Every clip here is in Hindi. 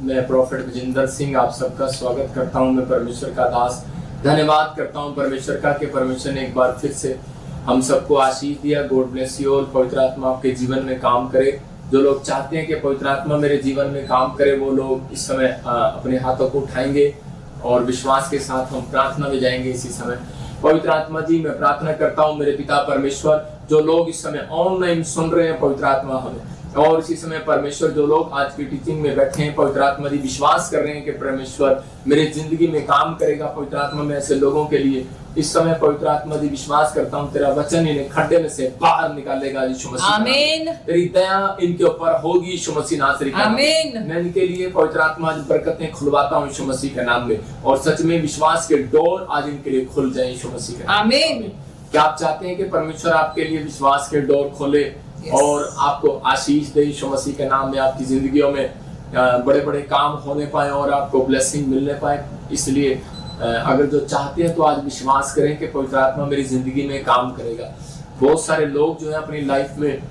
मैं प्रोफेट विजेंद्र सिंह आप सबका स्वागत करता हूं। मैं परमेश्वर का दास धन्यवाद करता हूं परमेश्वर का कि परमेश्वर ने एक बार फिर से हम सबको आशीष दिया। गॉड ब्लेस यू और पवित्र आत्मा आपके जीवन में काम करे। जो लोग चाहते हैं कि पवित्र आत्मा मेरे जीवन में काम करे वो लोग इस समय अपने हाथों को उठाएंगे और विश्वास के साथ हम प्रार्थना में जाएंगे। इसी समय पवित्र आत्मा जी मैं प्रार्थना करता हूँ मेरे पिता परमेश्वर, जो लोग इस समय ऑनलाइन सुन रहे हैं पवित्र आत्मा हमें, और इसी समय परमेश्वर जो लोग आज की टीचिंग में बैठे हैं पवित्र आत्मा जी विश्वास कर रहे हैं कि परमेश्वर मेरे जिंदगी में काम करेगा। पवित्र आत्मा में ऐसे लोगों के लिए इस समय पवित्र आत्मा जी विश्वास करता हूँ तेरा वचन इन्हें खड्डे में से बाहर निकालेगा यीशु मसीह। आमीन। तेरी दया इनके ऊपर होगी यीशु मसीह नासरी का। आमीन। मैं इनके लिए पवित्र आत्मा जी बरकतें खुलवाता हूँ यीशु मसीह के नाम में, और सच में विश्वास के डोर आज इनके लिए खुल जाए यीशु मसीह के। आमीन। क्या आप चाहते हैं कि परमेश्वर आपके लिए विश्वास के डोर खोले और आपको आशीष दे यीशु मसीह के नाम में, आपकी जिंदगियों में बड़े बड़े काम होने पाए और आपको ब्लेसिंग मिलने पाए? इसलिए अगर जो चाहते हैं तो आज विश्वास करें कि पवित्र आत्मा मेरी जिंदगी में काम करेगा। बहुत सारे लोग जो है अपनी लाइफ में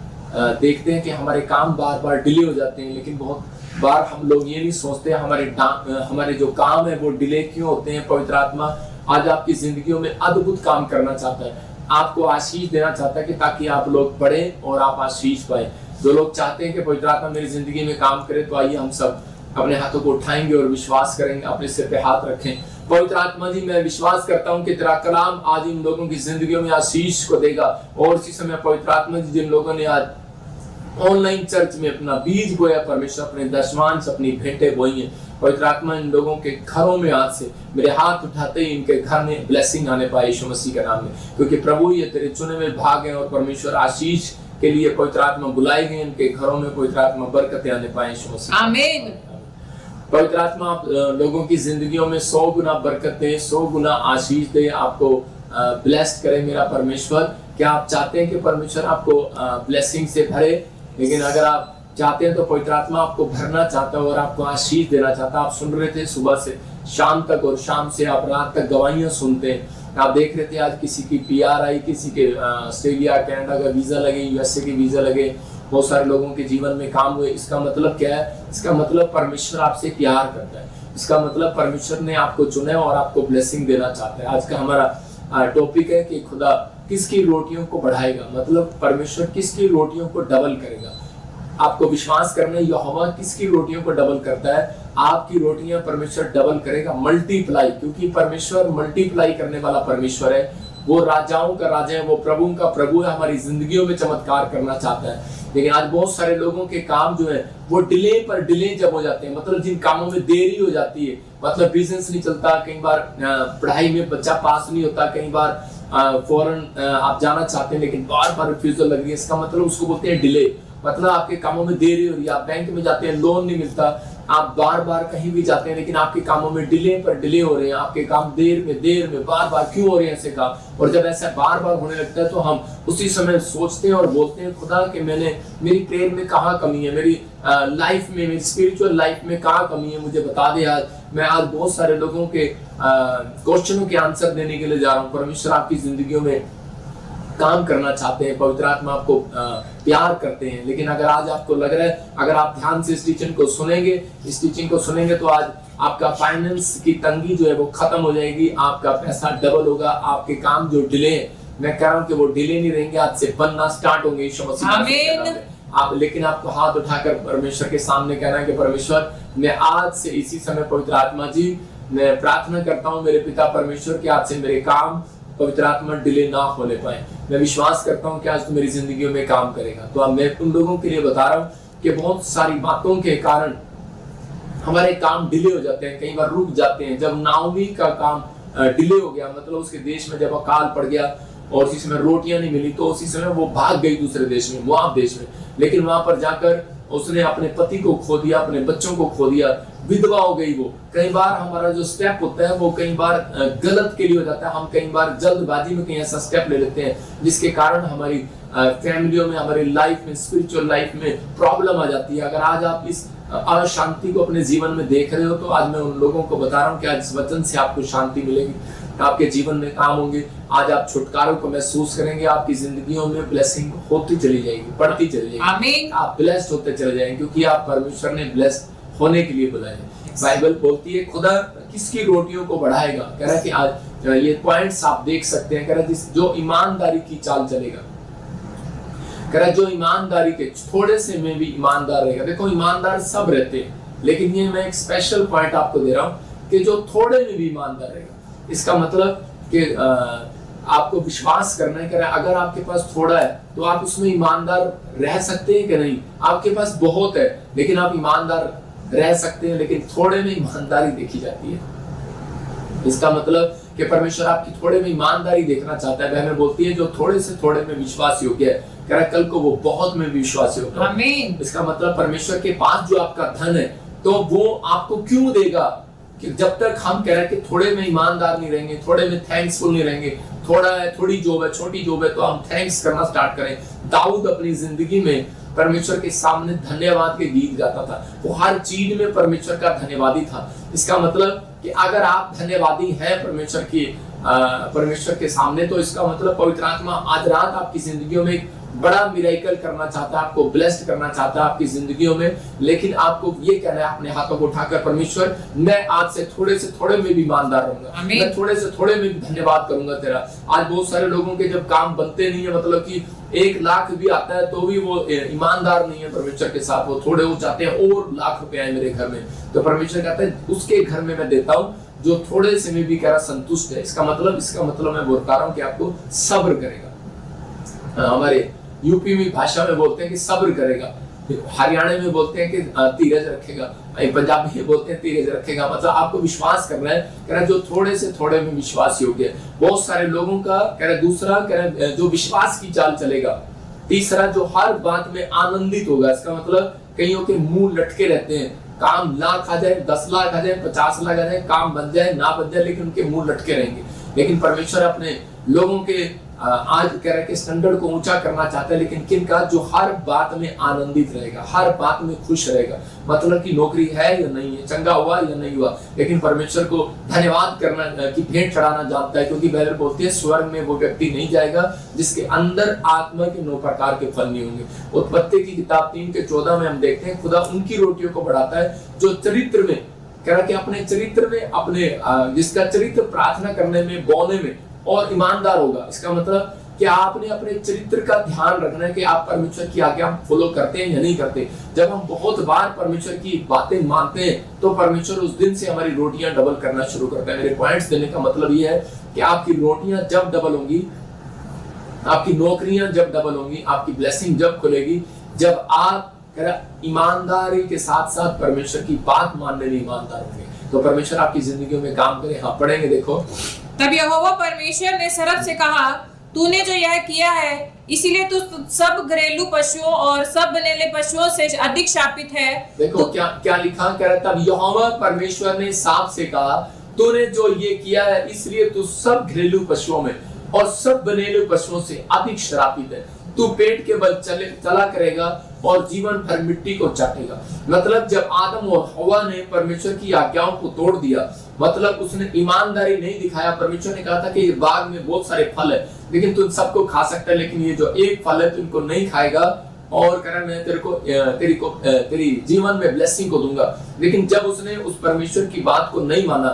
देखते हैं कि हमारे काम बार बार डिले हो जाते हैं, लेकिन बहुत बार हम लोग ये नहीं सोचते हमारे जो काम है वो डिले क्यों होते हैं। पवित्र आत्मा आज आपकी जिंदगियों में अद्भुत काम करना चाहता है, आपको आशीष देना चाहता है कि ताकि आप लोग पढ़ें और आप आशीष पाए। जो लोग चाहते हैं कि पवित्र आत्मा मेरी जिंदगी में काम करे तो आइए हम सब अपने हाथों को उठाएंगे और विश्वास करेंगे, अपने सिर पे हाथ रखें। पवित्र आत्मा जी मैं विश्वास करता हूं कि तेरा कलाम आज इन लोगों की जिंदगियों में आशीष को देगा। और इसी समय पवित्र आत्मा जी जिन लोगों ने आज ऑनलाइन चर्च में अपना बीज बोया परमेश्वर, अपने दशमांश अपनी भेंटें बोई हैं, पवित्र आत्मा इन लोगों के घरों में आज से मेरे हाथ उठाते ही इनके घर में ब्लेसिंग आने पाए यीशु मसीह के नाम में, क्योंकि प्रभु ये तेरे चुने हुए भाग हैं और परमेश्वर आशीष के लिए पवित्र आत्मा बुलाए गए। इनके घरों में पवित्र आत्मा बरकतें आने पाए यीशु मसीह। आमीन। पवित्र आत्मा आप लोगों की जिंदगियों में 100 गुना बरकत दे, 100 गुना आशीष दे, आपको ब्लेस्ड करे मेरा परमेश्वर। क्या आप चाहते हैं कि परमेश्वर आपको ब्लेसिंग से भरे? लेकिन अगर आप चाहते हैं तो पवित्र आत्मा आपको भरना चाहता है और आपको आशीष देना चाहता है। आप सुन रहे थे सुबह से शाम तक और शाम से आप रात तक गवाहियां सुनते हैं। आप देख रहे थे आज किसी की PR आई, किसी के ऑस्ट्रेलिया कनाडा का वीजा लगे, USA के वीजा लगे, बहुत सारे लोगों के जीवन में काम हुए। इसका मतलब क्या है? इसका मतलब परमेश्वर आपसे प्यार करता है, इसका मतलब परमेश्वर ने आपको चुना है और आपको ब्लेसिंग देना चाहता है। आज का हमारा टॉपिक है कि खुदा किसकी रोटियों को बढ़ाएगा, मतलब परमेश्वर किसकी रोटियों को डबल करेगा। आपको विश्वास करना है यहोवा किसकी रोटियों को डबल करता है, आपकी रोटियां परमेश्वर डबल करेगा, मल्टीप्लाई, क्योंकि परमेश्वर मल्टीप्लाई करने वाला परमेश्वर है। वो राजाओं का राजा है, वो प्रभु का प्रभु है, हमारी जिंदगियों में चमत्कार करना चाहता है। लेकिन आज बहुत सारे लोगों के काम जो है वो डिले पर डिले जब हो जाते हैं, मतलब जिन कामों में देरी हो जाती है, मतलब बिजनेस नहीं चलता, कई बार पढ़ाई में बच्चा पास नहीं होता, कई बार फॉरेन आप जाना चाहते हैं लेकिन बार बार रिफ्यूजल लग रही है, इसका मतलब उसको बोलते हैं डिले। मतलब आपके कामों में देरी हो रही है, आप बैंक में जाते हैं लोन नहीं मिलता, आप बार बार कहीं भी जाते हैं लेकिन आपके कामों में डिले पर डिले हो रहे हैं, आपके काम देर में बार बार क्यों हो रहे हैं ऐसे काम। और जब ऐसा बार बार होने लगता है तो हम उसी समय सोचते हैं और बोलते हैं खुदा कि मेरी प्रेयर में कहाँ कमी है, मेरी लाइफ में, मेरी स्पिरिचुअल लाइफ में कहाँ कमी है, मुझे बता दे। आज बहुत सारे लोगों के क्वेश्चनों के आंसर देने के लिए जा रहा हूँ। परमेश्वर आपकी जिंदगियों में काम करना चाहते हैं, पवित्र आत्मा आपको प्यार करते हैं। लेकिन अगर आज आपको लग रहा है, अगर आप ध्यान से इस टीचिंग को सुनेंगे तो आज आपका फाइनेंस की तंगी जो है वो खत्म हो जाएगी, आपका पैसा डबल होगा, आपके काम जो डिले है, मैं कह रहा हूँ कि वो डिले नहीं रहेंगे, आज से बनना स्टार्ट होंगे यीशु मसीह। आप लेकिन आपको हाथ उठाकर परमेश्वर के सामने कहना है कि परमेश्वर मैं आज से इसी समय पवित्र आत्मा जी मैं प्रार्थना करता हूँ मेरे पिता परमेश्वर के आज से मेरे काम पवित्र आत्मा डिले ना होने पाए। मैं विश्वास करता हूँ कि आज तो मेरी जिंदगी में काम करेगा। तो अब मैं उन लोगों के लिए बता रहा हूँ कि बहुत सारी बातों के कारण हमारे काम डिले हो जाते हैं, कई बार रुक जाते हैं। जब नाओमी का काम डिले हो गया, मतलब उसके देश में जब अकाल पड़ गया और उसी समय रोटियां नहीं मिली तो उसी समय वो भाग गई दूसरे देश में, मोआब देश में। लेकिन वहां पर जाकर उसने अपने पति को खो दिया, अपने बच्चों को खो दिया, विधवा हो गई वो। कई बार हमारा जो स्टेप होता है वो कई बार गलत के लिए हो जाता है, हम कई बार जल्दबाजी में कहीं ऐसा स्टेप ले लेते हैं जिसके कारण हमारी फैमिलियों में, हमारी लाइफ में, स्पिरिचुअल लाइफ में प्रॉब्लम आ जाती है। अगर आज आप इस अशांति को अपने जीवन में देख रहे हो तो आज मैं उन लोगों को बता रहा हूँ कि आज इस वचन से आपको शांति मिलेगी, आपके जीवन में काम होंगे। आज आप छुटकारों को महसूस करेंगे, आपकी जिंदगियों में ब्लेसिंग होती चली जाएगी, बढ़ती चली जाएगी, आप ब्लेस्ड होते चले जाएंगे, क्योंकि आप परमेश्वर ने ब्लेस्ड होने के लिए बुलाए हैं। बाइबल बोलती है खुदा किसकी रोटियों को बढ़ाएगा, कह रहा है कि आज ये पॉइंट्स आप देख सकते हैं, कह रहा है जो ईमानदारी की चाल चलेगा, कह रहा है जो ईमानदारी के थोड़े से में भी ईमानदार रहेगा। देखो ईमानदार सब रहते हैं, लेकिन ये मैं एक स्पेशल पॉइंट आपको दे रहा हूँ कि जो थोड़े में भी ईमानदार रहेगा, इसका मतलब कि आपको विश्वास करना है, कह रहा है अगर आपके पास थोड़ा है तो आप उसमें ईमानदार रह सकते हैं कि नहीं। आपके पास बहुत है लेकिन आप ईमानदार रह सकते हैं, लेकिन थोड़े में ईमानदारी देखी जाती है। इसका मतलब कि परमेश्वर आपकी थोड़े में ईमानदारी देखना चाहता है। बहन बोलती है जो थोड़े से थोड़े में विश्वास योग्य है, कह रहा है कल को वो बहुत में विश्वास योग्य है। इसका मतलब परमेश्वर के पास जो आपका धन है तो वो आपको क्यों देगा, कि जब तक हम कह रहे हैं कि थोड़े में ईमानदार नहीं रहेंगे, थोड़े में थैंक्सफुल नहीं रहेंगे, थोड़ा है, थोड़ी जॉब है, छोटी जॉब है, तो हम थैंक्स करना स्टार्ट करें। दाऊद अपनी जिंदगी में परमेश्वर के सामने धन्यवाद के गीत गाता था, वो हर चीज में परमेश्वर का धन्यवादी था। इसका मतलब कि अगर आप धन्यवादी हैं परमेश्वर के सामने, तो इसका मतलब पवित्र आत्मा आज रात आपकी जिंदगियों में बड़ा मिरेकल करना चाहता है, आपको ब्लेस्ड करना चाहता है आपकी जिंदगियों में। लेकिन आपको ये कहना है अपने हाथों को उठाकर, परमेश्वर मैं आज से थोड़े में भी ईमानदार रहूंगा, मैं थोड़े से थोड़े में भी धन्यवाद करूंगा तेरा। आज बहुत सारे लोगों के जब काम बनते नहीं है, मतलब कि 1 लाख भी आता है तो भी वो ईमानदार नहीं है परमेश्वर के साथ, वो थोड़े वो चाहते हैं और लाख रुपए आए मेरे घर में। तो परमेश्वर कहता है उसके घर में मैं देता हूँ जो थोड़े से में भी कह रहा संतुष्ट है। इसका मतलब मैं बोलता रहा हूँ कि आपको सब्र करेगा। हमारे यूपी में भाषा में बोलते हैं कि सब्र करेगा, हरियाणा में बोलते हैं कि धीरज रखेगा, पंजाबी में बोलते हैं धीरज रखेगा। मतलब आपको विश्वास करना है, कह रहा जो थोड़े से थोड़े में विश्वास योग्य है। बहुत सारे लोगों का कह रहा दूसरा, कह रहा जो विश्वास की चाल चलेगा। तीसरा जो हर बात में आनंदित होगा। इसका मतलब कईयों के मुंह लटके रहते हैं, काम लाख आ जाए, 10 लाख आ जाए, 50 लाख आ जाए, काम बन जाए ना बन जाए, लेकिन उनके मुंह लटके रहेंगे। लेकिन परमेश्वर अपने लोगों के आज कह रहे कि स्टैंडर्ड को ऊंचा करना चाहता है, लेकिन किनका, जो हर बात में आनंदित रहेगा, हर बात में खुश रहेगा। मतलब कि नौकरी है या नहीं है, चंगा हुआ या नहीं हुआ, लेकिन परमेश्वर को धन्यवाद करना की भेंट चढ़ाना जानता है। क्योंकि बाइबल बोलती है स्वर्ग में वो व्यक्ति नहीं जाएगा जिसके अंदर आत्मा के 9 प्रकार के फल नहीं होंगे। उत्पत्ति की किताब 3:14 में हम देखते हैं खुदा उनकी रोटियों को बढ़ाता है जो चरित्र में, कह रहा कि अपने चरित्र में, अपने जिसका चरित्र प्रार्थना करने में, बोने में और ईमानदार होगा। इसका मतलब कि आपने अपने चरित्र का ध्यान रखना है कि आप परमेश्वर की आज्ञा फॉलो करते हैं या नहीं करते। जब हम बहुत बार परमेश्वर की बातें मानते हैं तो परमेश्वर उस दिन से हमारी रोटियां डबल करना शुरू करता है। मेरे पॉइंट्स देने का मतलब ये है कि आपकी रोटियां जब डबल होंगी, आपकी नौकरियां जब डबल होंगी, आपकी ब्लेसिंग जब खुलेगी, जब आप ईमानदारी के साथ साथ परमेश्वर की बात मानने में ईमानदार होंगे, तो परमेश्वर आपकी जिंदगी में काम करे। हाँ, पढ़ेंगे, देखो। तब यहोवा परमेश्वर ने सरप से कहा, तूने जो यह किया है इसीलिए तू सब घरेलू पशुओं और सब बनेले पशुओं से अधिक शापित है। देखो क्या लिखा, कह रहा तब यहोवा परमेश्वर ने सांप से कहा, तूने जो ये किया है इसलिए तू सब घरेलू पशुओं में और सब बनेले पशुओं से अधिक श्रापित है। तू पेट के बल चला करेगा और जीवन भर मिट्टी को चाटेगा। मतलब जब आदम और हवा ने परमेश्वर की आज्ञाओं को तोड़ दिया, मतलब उसने ईमानदारी नहीं दिखाया। परमेश्वर ने कहा था कि ये बाग में बहुत सारे फल है, लेकिन तू सबको खा सकता है, लेकिन ये जो एक फल है तू इनको नहीं खाएगा, और कह रहा मैं तेरी जीवन में ब्लेसिंग को दूंगा। लेकिन जब उसने उस परमेश्वर की बात को नहीं माना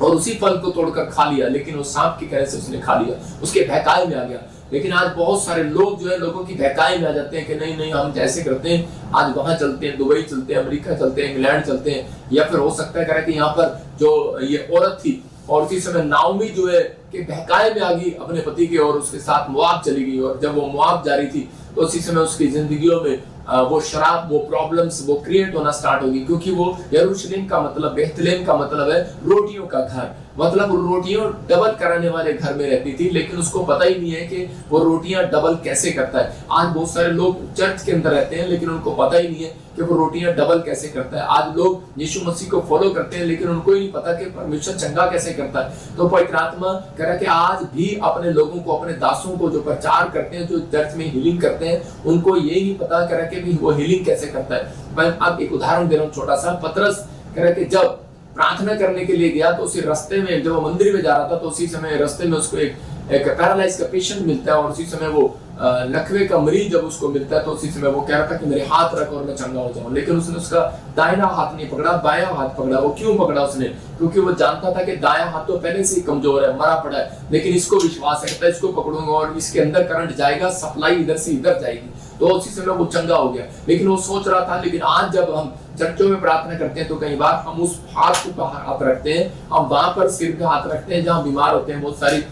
और उसी फल को तोड़कर खा लिया, लेकिन वो सांप की तरह से उसने खा लिया, उसके बहकावे में आ गया। लेकिन आज बहुत सारे लोग जो है लोगों की बहकाई में आ जाते हैं कि नहीं हम जैसे करते हैं, आज वहां चलते हैं, दुबई चलते हैं, अमेरिका चलते हैं, इंग्लैंड चलते हैं, या फिर हो सकता है कि यहाँ पर जो ये औरत थी और उसी समय नाओमी जो है कि बहकाए में आ गई अपने पति के और उसके साथ मोआब चली गई। और जब वो मोआब जा रही थी तो उसी समय उसकी जिंदगियों में वो शराब, वो प्रॉब्लम्स वो क्रिएट होना स्टार्ट होगी, क्योंकि वो यरूशलेम का मतलब, बेथलेम का मतलब है रोटियों का घर, मतलब रोटियों डबल कराने वाले घर में रहती थी। लेकिन उसको पता ही नहीं है कि वो रोटियां डबल कैसे करता है। आज बहुत सारे लोग चर्च के अंदर रहते हैं लेकिन उनको पता ही नहीं है कि वो रोटियां डबल कैसे करता है। आज लोग यीशु मसीह को फॉलो करते हैं लेकिन उनको ही नहीं पता कि परमेश्वर चंगा कैसे करता है। तो पवित्र आत्मा कह रहा है कि आज भी अपने लोगों को, अपने दासों को जो प्रचार करते हैं, जो चर्च में हीलिंग करते हैं, उनको ये नहीं पता कह रहा है कि वो हीलिंग कैसे करता है। मैं अब एक उदाहरण दे रहा हूँ छोटा सा। पतरस कह रहा है कि जब प्रार्थना करने के लिए गया तो उसी रास्ते में, जब वो मंदिर में जा रहा था तो उसी समय रास्ते में उसको एक पैरालाइज का पेशेंट मिलता है और उसी समय वो नखवे का मरीज जब उसको मिलता है तो उसी समय वो कह रहा था कि मेरे हाथ रख और मैं चंगा हो जाऊं, लेकिन उसने उसका दाहिना हाथ नहीं पकड़ा, बायां हाथ पकड़ा। वो क्यों पकड़ा उसने? क्योंकि वो जानता था कि दायां हाथ तो पहले से ही कमजोर है, मरा पड़ा है, लेकिन इसको विश्वास है, कहता है इसको पकड़ूंगा और इसके अंदर करंट जाएगा, सप्लाई इधर से इधर जाएगी, तो उसी समय वो चंगा हो गया। लेकिन वो सोच रहा था। लेकिन आज जब हम चर्चों में प्रार्थना करते हैं तो कई बार हम उस हाथ को हाथ रखते हैं, हम वहां पर सिर पे हाथ रखते हैं जहां बीमार होते हैं। बहुत सारी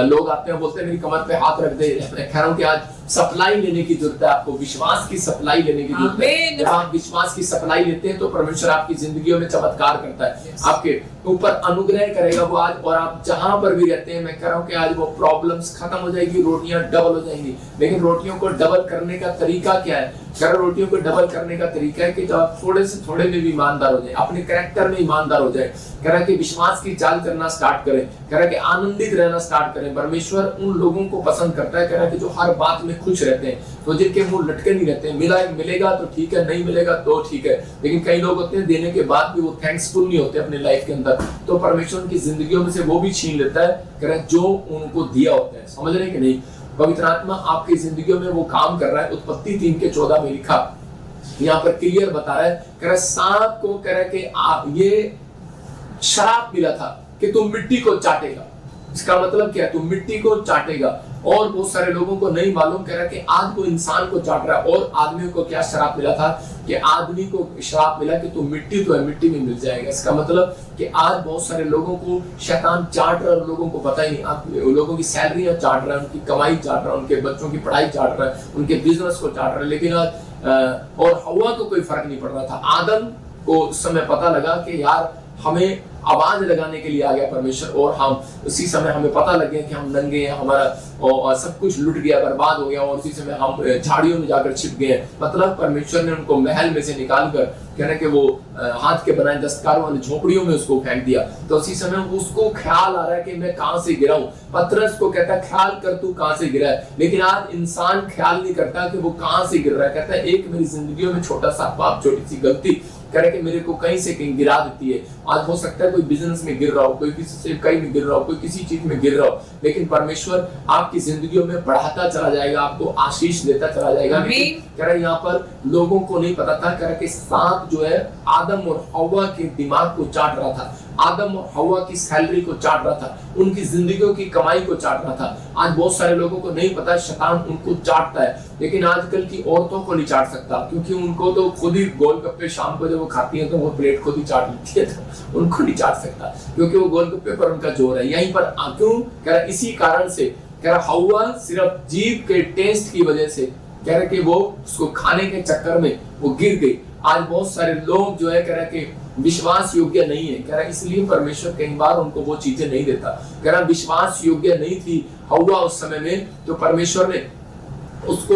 लोग आते हैं, बोलते हैं मेरी कमर पे हाथ रख दे। मैं कह रहा हूं कि आज सप्लाई लेने की जरूरत है, आपको विश्वास की सप्लाई लेने की जरूरत है। जब आप विश्वास की सप्लाई लेते हैं तो परमेश्वर आपकी जिंदगियों में चमत्कार करता है, आपके ऊपर अनुग्रह करेगा वो आज। और आप जहां पर भी रहते हैं, मैं कह रहा हूं कि आज वो प्रॉब्लम्स खत्म हो जाएगी, रोटियां डबल हो जाएंगी। लेकिन रोटियों को डबल करने का तरीका क्या है? कह रोटियों को डबल करने का तरीका है कि जब आप थोड़े से थोड़े में भी ईमानदार हो जाए, अपने कैरेक्टर में ईमानदार हो जाए, कह रहा कि विश्वास की चाल करना स्टार्ट करें, कह रहा कि आनंदित रहना स्टार्ट करें। परमेश्वर उन लोगों को पसंद करता है, कह रहा कि जो हर बात में खुश रहते हैं, तो जिनके मुंह लटके नहीं रहते हैं। मिलेगा तो ठीक है, नहीं मिलेगा तो ठीक है। लेकिन कई लोग होते हैं देने के बाद भी वो थैंक्सफुल नहीं होते अपने लाइफ के अंदर, तो परमेश्वर उनकी जिंदगियों में से वो भी छीन लेता है, कह रहा जो उनको दिया होता है। समझ रहे हैं कि नहीं? पवित्र आत्मा आपकी जिंदगियों में वो काम कर रहा है। उत्पत्ति 3:14 में लिखा, यहाँ पर क्लियर बता रहा है, कह रहा सांप को कह रहा कि ये श्राप मिला था कि तुम मिट्टी को चाटेगा। इसका मतलब क्या है? तुम मिट्टी को चाटेगा। और बहुत सारे लोगों को नहीं मालूम, कह रहा कि आज वो इंसान को चाट रहा है। और आदमी को क्या श्राप मिला था? कि आदमी को श्राप मिला कि तुम मिट्टी तो है, मिट्टी में मिल जाएगा। इसका मतलब कि आज बहुत सारे लोगों को शैतान चाट रहा है, लोगों को पता ही नहीं। आप लोगों की सैलरियां चाट रहा है, उनकी कमाई चाट रहा है, उनके बच्चों की पढ़ाई चाट रहा है, उनके बिजनेस को चाट रहा है। लेकिन आज और हवा को कोई फर्क नहीं पड़ रहा था। आदम को उस समय पता लगा कि यार हमें आवाज लगाने के लिए आ गया परमेश्वर, और हम उसी समय हमें पता लग गया कि हम नंगे हैं, हमारा और सब कुछ लुट गया, बर्बाद हो गया, और उसी समय हम झाड़ियों में जाकर छिप गए। मतलब परमेश्वर ने उनको महल में से निकाल कर कहने के वो हाथ के बनाए दस्तकारों वाली झोपड़ियों में उसको फेंक दिया। तो उसी समय उसको ख्याल आ रहा है कि मैं कहां से गिरा हूं। पतरस को कहता है ख्याल कर तू कहां से गिरा है। लेकिन आज इंसान ख्याल नहीं करता कि वो कहां से गिर रहा है। कहता है एक मेरी जिंदगी में छोटा सा पाप, छोटी सी गलती करे कि मेरे को कहीं से कहीं गिरा देती है। आज हो सकता है कोई बिजनेस में गिर रहा हो, कोई किसी से कहीं में गिर रहा हो, कोई किसी चीज में गिर रहा हो, लेकिन परमेश्वर आपकी जिंदगियों में बढ़ाता चला जाएगा, आपको आशीष देता चला जाएगा। कह रहा है यहाँ पर लोगों को नहीं पता था, कह रहा कि सांप जो है आदम और हव्वा के दिमाग को चाट रहा था, आदम और हव्वा की सैलरी को चाट रहा था, उनकी जिंदगियों की कमाई को चाट रहा था। आज बहुत सारे लोगों को नहीं पता शैतान उनको चाटता है, लेकिन आजकल की औरतों को नहीं चाट सकता, क्योंकि उनको तो खुद ही गोलगप्पे शाम को जब वो खाती है तो वो प्लेट खुद ही चाट लेती है, तो उनको नहीं चाट सकता, क्योंकि वो गोलगप्पे पर उनका जोर है। यहीं पर क्यों? कह रहा इसी कारण से, कह रहा हव्वा सिर्फ जीभ के टेस्ट की वजह से, कह रहा कि वो उसको खाने के चक्कर में वो गिर गई। आज बहुत सारे लोग जो है कह रहा कि विश्वास योग्य नहीं है, कह रहा इसलिए परमेश्वर कई बार उनको वो चीजें नहीं देता। कह रहा विश्वास योग्य नहीं थी हव्वा उस समय में, तो परमेश्वर ने उसको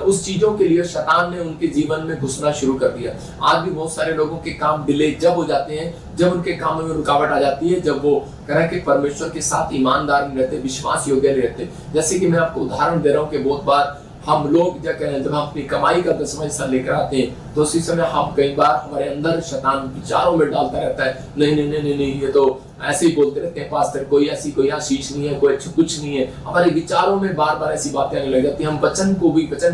उस चीजों के लिए शैतान ने उनके जीवन में घुसना शुरू कर दिया। आज भी बहुत सारे लोगों के काम डिले जब हो जाते हैं, जब उनके कामों में रुकावट आ जाती है, जब वो कह रहा है कि परमेश्वर के साथ ईमानदार नहीं रहते, विश्वास योग्य नहीं रहते। जैसे कि मैं आपको उदाहरण दे रहा हूँ कि बहुत बार हम लोग जब हम अपनी कमाई का 10वां हिस्सा लेकर आते हैं, तो उसी समय हम कई बार हमारे अंदर शैतान विचारों में डालता रहता है, नहीं, ये तो ऐसे ही बोलते रहते हैं पास्टर, कोई आशीष नहीं है, कोई कुछ नहीं है। हमारे विचारों में बार बार ऐसी बातें आने लग जाती हैं, हम वचन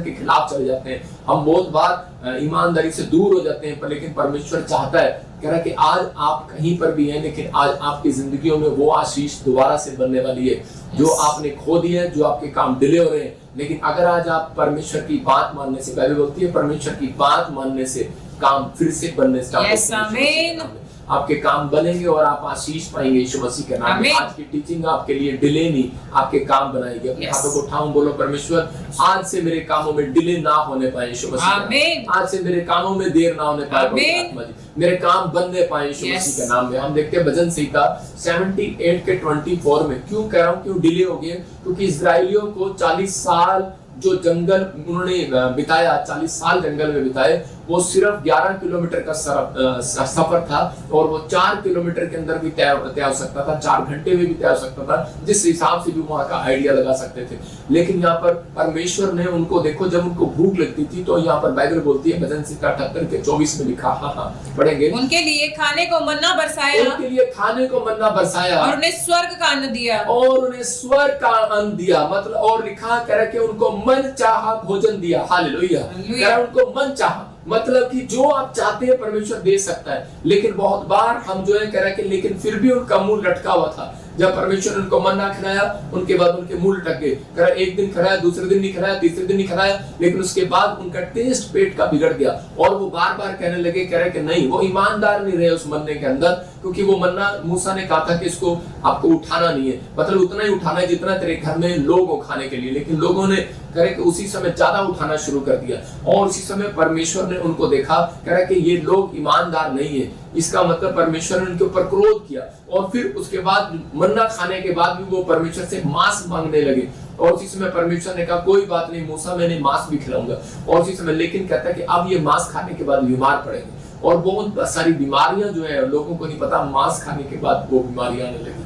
के खिलाफ चले जाते हैं, हम बहुत बार ईमानदारी से दूर हो जाते हैं। पर लेकिन परमेश्वर चाहता है, कह रहा है कि आज आप कहीं पर भी हैं, लेकिन आज आपकी जिंदगियों में वो आशीष दोबारा से बनने वाली है जो आपने खो दी है, जो आपके काम डिले हो रहे हैं। लेकिन अगर आज आप परमेश्वर की बात मानने से, बाइबल बोलती है परमेश्वर की बात मानने से काम फिर से बनने स्टार्ट आपके काम बनेंगे और आप आशीष पाएंगे यीशु मसीह के नाम में। आज की टीचिंग आपके लिए डिले नहीं, आपके काम बनाएगी। अपने हाथों को उठाऊं, बोलो परमेश्वर आज से मेरे कामों में डिले ना होने पाए यीशु मसीह, आज से मेरे कामों में देर ना होने पाए, मेरे काम बनने पाए यीशु मसीह के नाम में। हम देखते हैं भजन संहिता 78 के 24 में। क्यों कह रहा हूँ क्यों डिले हो गए? क्योंकि इस्राएलियों को 40 साल जो जंगल उन्होंने बिताया, 40 साल जंगल में बिताए, वो सिर्फ 11 किलोमीटर का सफर था और वो 4 किलोमीटर के अंदर भी तय हो सकता था, 4 घंटे में भी तय हो सकता था, जिस हिसाब से भी वहां का आइडिया लगा सकते थे। लेकिन यहाँ पर परमेश्वर ने उनको, देखो जब उनको भूख लगती थी तो यहाँ पर बाइबल बोलती है भजन संहिता 78 के 24 में लिखा, हाँ पढ़ेंगे, उनके लिए खाने को मन्ना बरसाया, उनके लिए खाने को मन्ना बरसाया और उन्हें स्वर्ग का अन्न दिया, और उन्हें स्वर्ग का अन्न दिया। मतलब और लिखा करे कि उनको मन चाहा भोजन दिया। हालेलुया, उनको मन चाहा, मतलब कि जो आप चाहते हैं परमेश्वर दे सकता है। लेकिन बहुत बार हम जो है कह रहे कि लेकिन फिर भी उनका मुंह लटका हुआ था। जब परमेश्वर ने उनको मन्ना खिलाया उनके बाद उनके मुंह लटक गए। कह रहा एक दिन खिलाया, दूसरे दिन नहीं खिलाया, तीसरे दिन नहीं खिलाया, लेकिन उसके बाद उनका टेस्ट पेट का बिगड़ गया और वो बार बार कहने लगे, कह रहे कि नहीं, वो ईमानदार नहीं रहे उस मन्ने के अंदर, क्योंकि वो मन्ना मूसा ने कहा था कि इसको आपको उठाना नहीं है, मतलब उतना ही उठाना है जितना तेरे घर में लोग हो खाने के लिए। लेकिन लोगों ने कह रहे कि उसी समय ज्यादा उठाना शुरू कर दिया और उसी समय परमेश्वर ने उनको देखा, कह रहा कि ये लोग ईमानदार नहीं है। इसका मतलब परमेश्वर ने उनके ऊपर क्रोध किया और फिर उसके बाद मन्ना खाने के बाद भी वो परमेश्वर से मांस मांगने लगे। और उसी समय परमेश्वर ने कहा कोई बात नहीं मूसा, मैंने मांस भी खिलाऊंगा। और उसी समय लेकिन कहता है कि अब ये मांस खाने के बाद बीमार पड़ेंगे और बहुत सारी बीमारियां जो है लोगों को नहीं पता, मांस खाने के बाद वो बीमारियां आने लगी।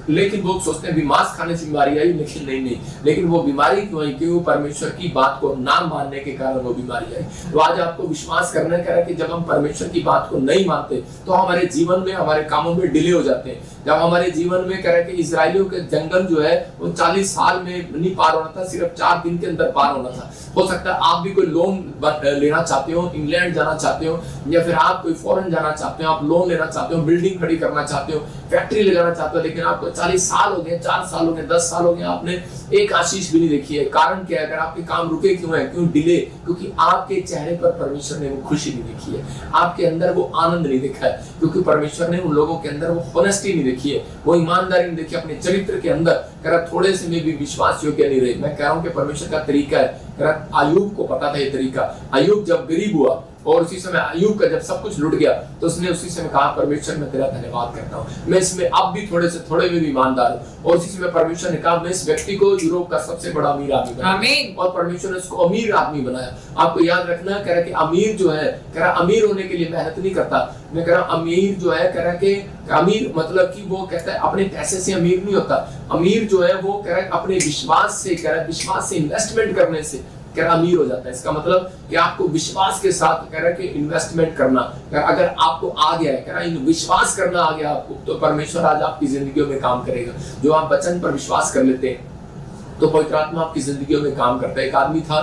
लेकिन लोग सोचते हैं भी मांस खाने से बीमारी आई, लेकिन नहीं, लेकिन वो बीमारी क्यों आई? क्यों? परमेश्वर की बात को ना मानने के कारण वो बीमारी आई। तो आज आपको विश्वास करना है कि जब हम परमेश्वर की बात को नहीं मानते तो हमारे जीवन में, हमारे कामों में डिले हो जाते हैं। जब हमारे जीवन में कह रहे कि इजराइलियों के जंगल जो है वो 40 साल में नहीं पार होना था, सिर्फ 4 दिन के अंदर पार होना था। हो सकता है आप भी कोई लोन लेना चाहते हो, इंग्लैंड जाना चाहते हो, या फिर आप कोई फॉरेन जाना चाहते हो, आप लोन लेना चाहते हो, बिल्डिंग खड़ी करना चाहते हो, फैक्ट्री लगाना चाहते हो, लेकिन आपको 40 साल हो गए, 4 साल हो गए, 10 साल हो गए, आपने एक आशीष भी नहीं देखी है। कारण क्या है? अगर आपके काम रुके क्यों है? क्यों डिले? क्योंकि आपके चेहरे पर परमेश्वर ने वो खुशी नहीं देखी है, आपके अंदर वो आनंद नहीं देखा है, क्योंकि परमेश्वर ने उन लोगों के अंदर वो ऑनेस्टी नहीं देखी है, वो ईमानदारी नहीं देखी अपने चरित्र के अंदर। कह थोड़े से में भी विश्वास योग्य नहीं रहे। मैं कह रहा हूं कि परमेश्वर का तरीका है। कह अय्यूब को पता था ये तरीका। अय्यूब जब गरीब हुआ और उसी समय अय्यूब का जब सब कुछ लुट गया तो उसने उसी समय कहा परमेश्वर मैं तेरा धन्यवाद करता हूँ, मैं इसमें अब भी थोड़े से थोड़े में भी ईमानदार हूँ। और उसी समय परमेश्वर ने कहा मैं इस व्यक्ति को यूरोप का सबसे बड़ा अमीर आदमी बनाया, और परमेश्वर ने उसको अमीर आदमी बनाया। आपको याद रखना, कह रहा कि अमीर जो है, कह रहा अमीर होने के लिए मेहनत नहीं करता। मैं कह रहा अमीर जो है, कह रहा कि अमीर मतलब कि वो कहता है अपने पैसे से अमीर नहीं होता। अमीर जो है वो कह रहा है अपने विश्वास से, कह रहा विश्वास से इन्वेस्टमेंट करने से कह रहा अमीर हो जाता है। इसका मतलब कि आपको विश्वास के साथ कह रहा है कि इन्वेस्टमेंट करना, अगर आपको आ गया है, कह रहा है विश्वास करना आ गया आपको, तो परमेश्वर आज आपकी जिंदगियों में काम करेगा। जो आप वचन पर विश्वास कर लेते हैं तो पवित्र आत्मा आपकी जिंदगियों में काम करता है। एक आदमी था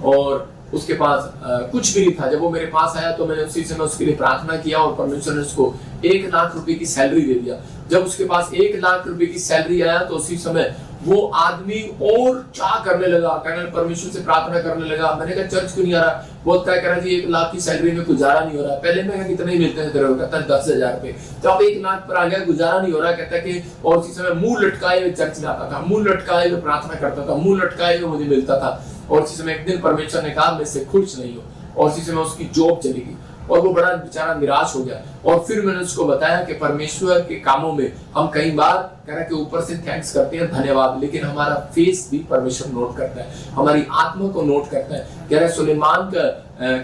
और उसके पास कुछ भी नहीं था। जब वो मेरे पास आया तो मैंने उसी समय उसके लिए प्रार्थना किया और परमेश्वर ने उसको 1 लाख रुपए की सैलरी दे दिया। जब उसके पास 1 लाख रुपए की सैलरी आया तो उसी समय वो आदमी और चाह करने लगा, कहने परमेश्वर से प्रार्थना करने लगा। मैंने कहा चर्च क्यों नहीं आ रहा? बोलता है कह रहा जी 1 लाख की सैलरी में गुजारा नहीं हो रहा। पहले मैं कहा कितने मिलते हैं तेरे को? कहता है 10,000 रुपए। जब 1 लाख पर आ गया, गुजारा नहीं हो रहा, कहता है कि और उसी समय मुंह लटकाए हुए चर्च में आता था, मुंह लटकाए हुए प्रार्थना करता था, मुंह लटकाए हुए मुझे मिलता था। और उसी समय एक दिन परमेश्वर ने कहा मैं इससे खुश नहीं हूँ, और उसी समय उसकी जॉब चली गई और वो बड़ा बेचारा निराश हो गया। और फिर मैंने उसको बताया कि परमेश्वर के कामों में हम कई बार कह रहे कि ऊपर से थैंक्स करते हैं, धन्यवाद, लेकिन हमारा फेस भी परमेश्वर नोट करता है, हमारी आत्मा को नोट करता है। कह रहे सुलेमान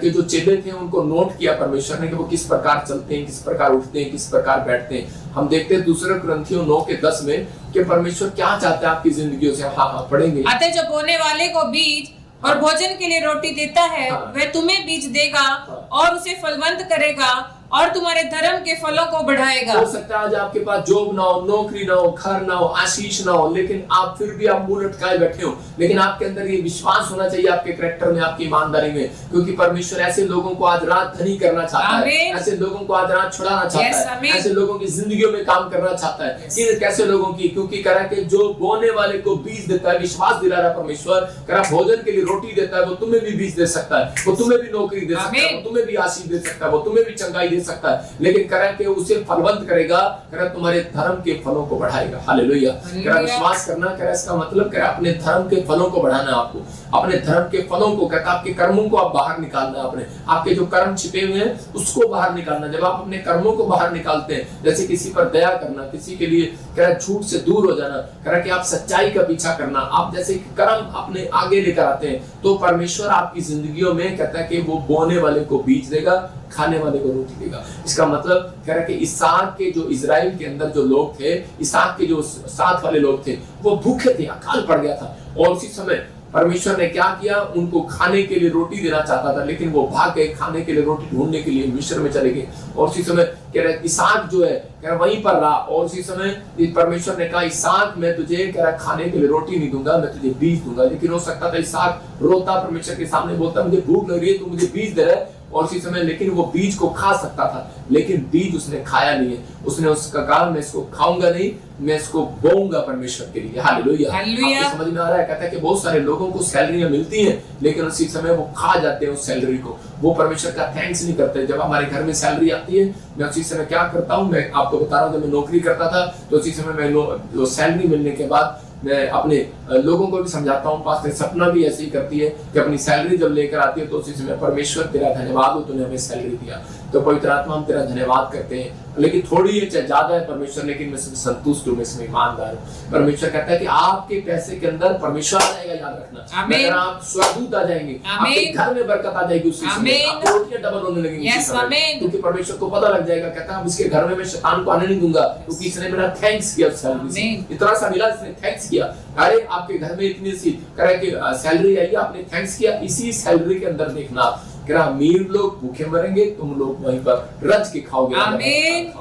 के जो चेले थे उनको नोट किया परमेश्वर ने कि वो किस प्रकार चलते हैं, किस प्रकार उठते हैं, किस प्रकार बैठते हैं। हम देखते हैं 2 कुरिन्थियों 9:10 में कि परमेश्वर क्या चाहता है आपकी जिंदगियों से। हाँ पढ़ेंगे। अतः जो बोने वाले को बीज और भोजन के लिए रोटी देता है, वह तुम्हें बीज देगा और उसे फलवंत करेगा और तुम्हारे धर्म के फलों को बढ़ाएगा। हो सकता है आज आपके पास जॉब ना हो, नौकरी ना हो, घर ना हो, आशीष ना हो, लेकिन आप फिर भी आप मुंह लटकाए बैठे हो। लेकिन आपके अंदर ये विश्वास होना चाहिए आपके कैरेक्टर में, आपकी ईमानदारी में, क्योंकि परमेश्वर ऐसे लोगों को आज रात धनी करना चाहता है, ऐसे लोगों को आज रात छुड़ाना चाहता है, ऐसे लोगों की जिंदगियों में काम करना चाहता है। कैसे लोगों की? क्योंकि कह रहा है कि जो बोने वाले को बीज देता है, विश्वास दिला रहा परमेश्वर, कह रहा भोजन के लिए रोटी देता है, वो तुम्हें भी बीज दे सकता है, वो तुम्हें भी नौकरी दे सकता है, वो तुम्हें भी आशीष दे सकता है, वो तुम्हें भी चंगाई दे सकता है, लेकिन करा कि उसे फलवंत करेगा, करा तुम्हारे धर्म के फलों को बढ़ाएगा। हालेलुया। करा विश्वास करना, करा इसका मतलब करा अपने धर्म के फलों को बढ़ाना। आपको अपने धर्म के फलों को, कहता है आपके कर्मों को आप बाहर निकालना, अपने आपके जो कर्म छिपे हुए हैं उसको बाहर निकालना। जब आप अपने कर्मों को बाहर निकालते हैं, जैसे किसी पर दया करना, किसी के लिए कह रहा झूठ से दूर हो जाना, कह रहा कि आप सच्चाई का पीछा करना, आप जैसे कर्म अपने आगे लेकर आते हैं, तो परमेश्वर आपकी जिंदगियों में कहता है कि वो बोने वाले को बीज देगा, खाने वाले को रोटी देगा। इसका मतलब कह रहा है कि इसहाक के जो इजराइल के अंदर जो लोग थे, इसहाक के जो साथ वाले लोग थे, वो भूखे थे, अकाल पड़ गया था, और उसी समय परमेश्वर ने क्या किया, उनको खाने के लिए रोटी देना चाहता था, लेकिन वो भाग गए खाने के लिए रोटी ढूंढने के लिए, मिस्र में चले गए। और उसी समय कह रहा इसहाक जो है कह रहा वहीं पर रहा, और उसी समय परमेश्वर ने कहा इसहाक मैं तुझे कह रहा खाने के लिए रोटी नहीं दूंगा, मैं तुझे बीज दूंगा। लेकिन हो सकता था इसहाक रोता परमेश्वर के सामने, बोलता मुझे भूख लग रही है, तू मुझे बीज दे रहा है, और उसी समय लेकिन वो बीज को खा सकता था, लेकिन बीज उसने खाया नहीं है। उसने उसका कहा मैं इसको खाऊंगा नहीं, मैं इसको बोऊंगा परमेश्वर के लिए। हालेलुया। हालेलुया। समझ में आ रहा है? कहता है कि बहुत सारे लोगों को सैलरियां मिलती हैं, लेकिन उसी समय वो खा जाते हैं उस सैलरी को, वो परमेश्वर का थैंक्स नहीं करते। जब हमारे घर में सैलरी आती है, मैं उसी समय क्या करता हूँ, मैं आपको बता रहा हूँ, जब मैं नौकरी करता था तो उसी समय मैं सैलरी मिलने के बाद मैं अपने लोगों को भी समझाता हूँ, पास्टर सपना भी ऐसे ही करती है कि अपनी सैलरी जब लेकर आती है तो उसी समय परमेश्वर तेरा धन्यवाद हो, तूने हमें सैलरी दिया। तो पवित्र आत्मा हम तेरा धन्यवाद करते हैं, लेकिन थोड़ी है चाहे ज्यादा है परमेश्वर, लेकिन मैं इसमें संतुष्ट हूँ, मैं इसमें ईमानदार हूँ। परमेश्वर कहता है कि आपके पैसे के अंदर परमेश्वर आ जाएगा, याद रखना। अगर आप स्वर्गदूत आ जाएंगे, आपके घर में बरकत आ जाएगी, उसी समय आपकी रोटियां डबल होने लगेंगी, क्योंकि परमेश्वर को पता लग जाएगा, कहता है इसके घर में मैं शैतान को आने नहीं दूंगा, क्योंकि इसने मेरा थैंक्स किया, सैलरी इतना सा मिला, इसने थैंक्स किया। अरे आपके घर में इतनी सी करे कि सैलरी आई, आपने थैंक्स किया, इसी सैलरी के अंदर देखना, अमीर लोग भूखे मरेंगे, तुम लोग वहीं पर रज के खाओगे। आमीन।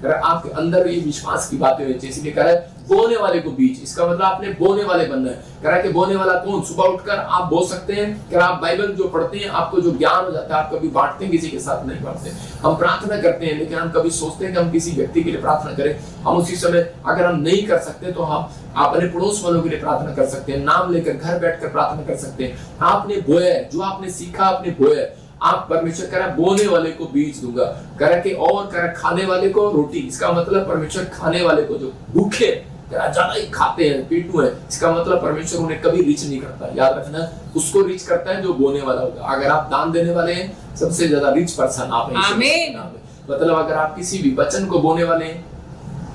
आपके अंदर ये विश्वास की बातें होती है, इसलिए कह रहा है बोने वाले को बीज, इसका मतलब आपने बोने वाले बनना है। कह रहा है कि बोने वाला कौन? सुबह उठकर आप बो सकते हैं, कह रहा आप बाइबल जो पढ़ते हैं, आपको जो ज्ञान हो जाता है, आप कभी बांटते हैं, किसी के साथ नहीं बांटते। हम प्रार्थना करते हैं, लेकिन हम कभी सोचते हैं कि हम किसी व्यक्ति के लिए प्रार्थना करें, हम उसी समय अगर हम नहीं कर सकते तो हम अपने पड़ोस वालों के लिए प्रार्थना कर सकते हैं, नाम लेकर घर बैठकर प्रार्थना कर सकते हैं। आपने बोया है, जो आपने सीखा आपने बोया है, आप परमेश्वर कह रहा बोने वाले को बीज दूंगा, कह रहा कि और कह रहा खाने वाले को रोटी। इसका मतलब परमेश्वर खाने वाले को, जो भूखे ज्यादा ही खाते हैं, पेटू है, इसका मतलब परमेश्वर उन्हें कभी रिच नहीं करता। याद रखना, उसको रिच करता है जो बोने वाला होगा। अगर आप दान देने वाले हैं, सबसे ज्यादा रिच पर्सन आप हैं। मतलब अगर आप किसी भी वचन को बोने वाले हैं,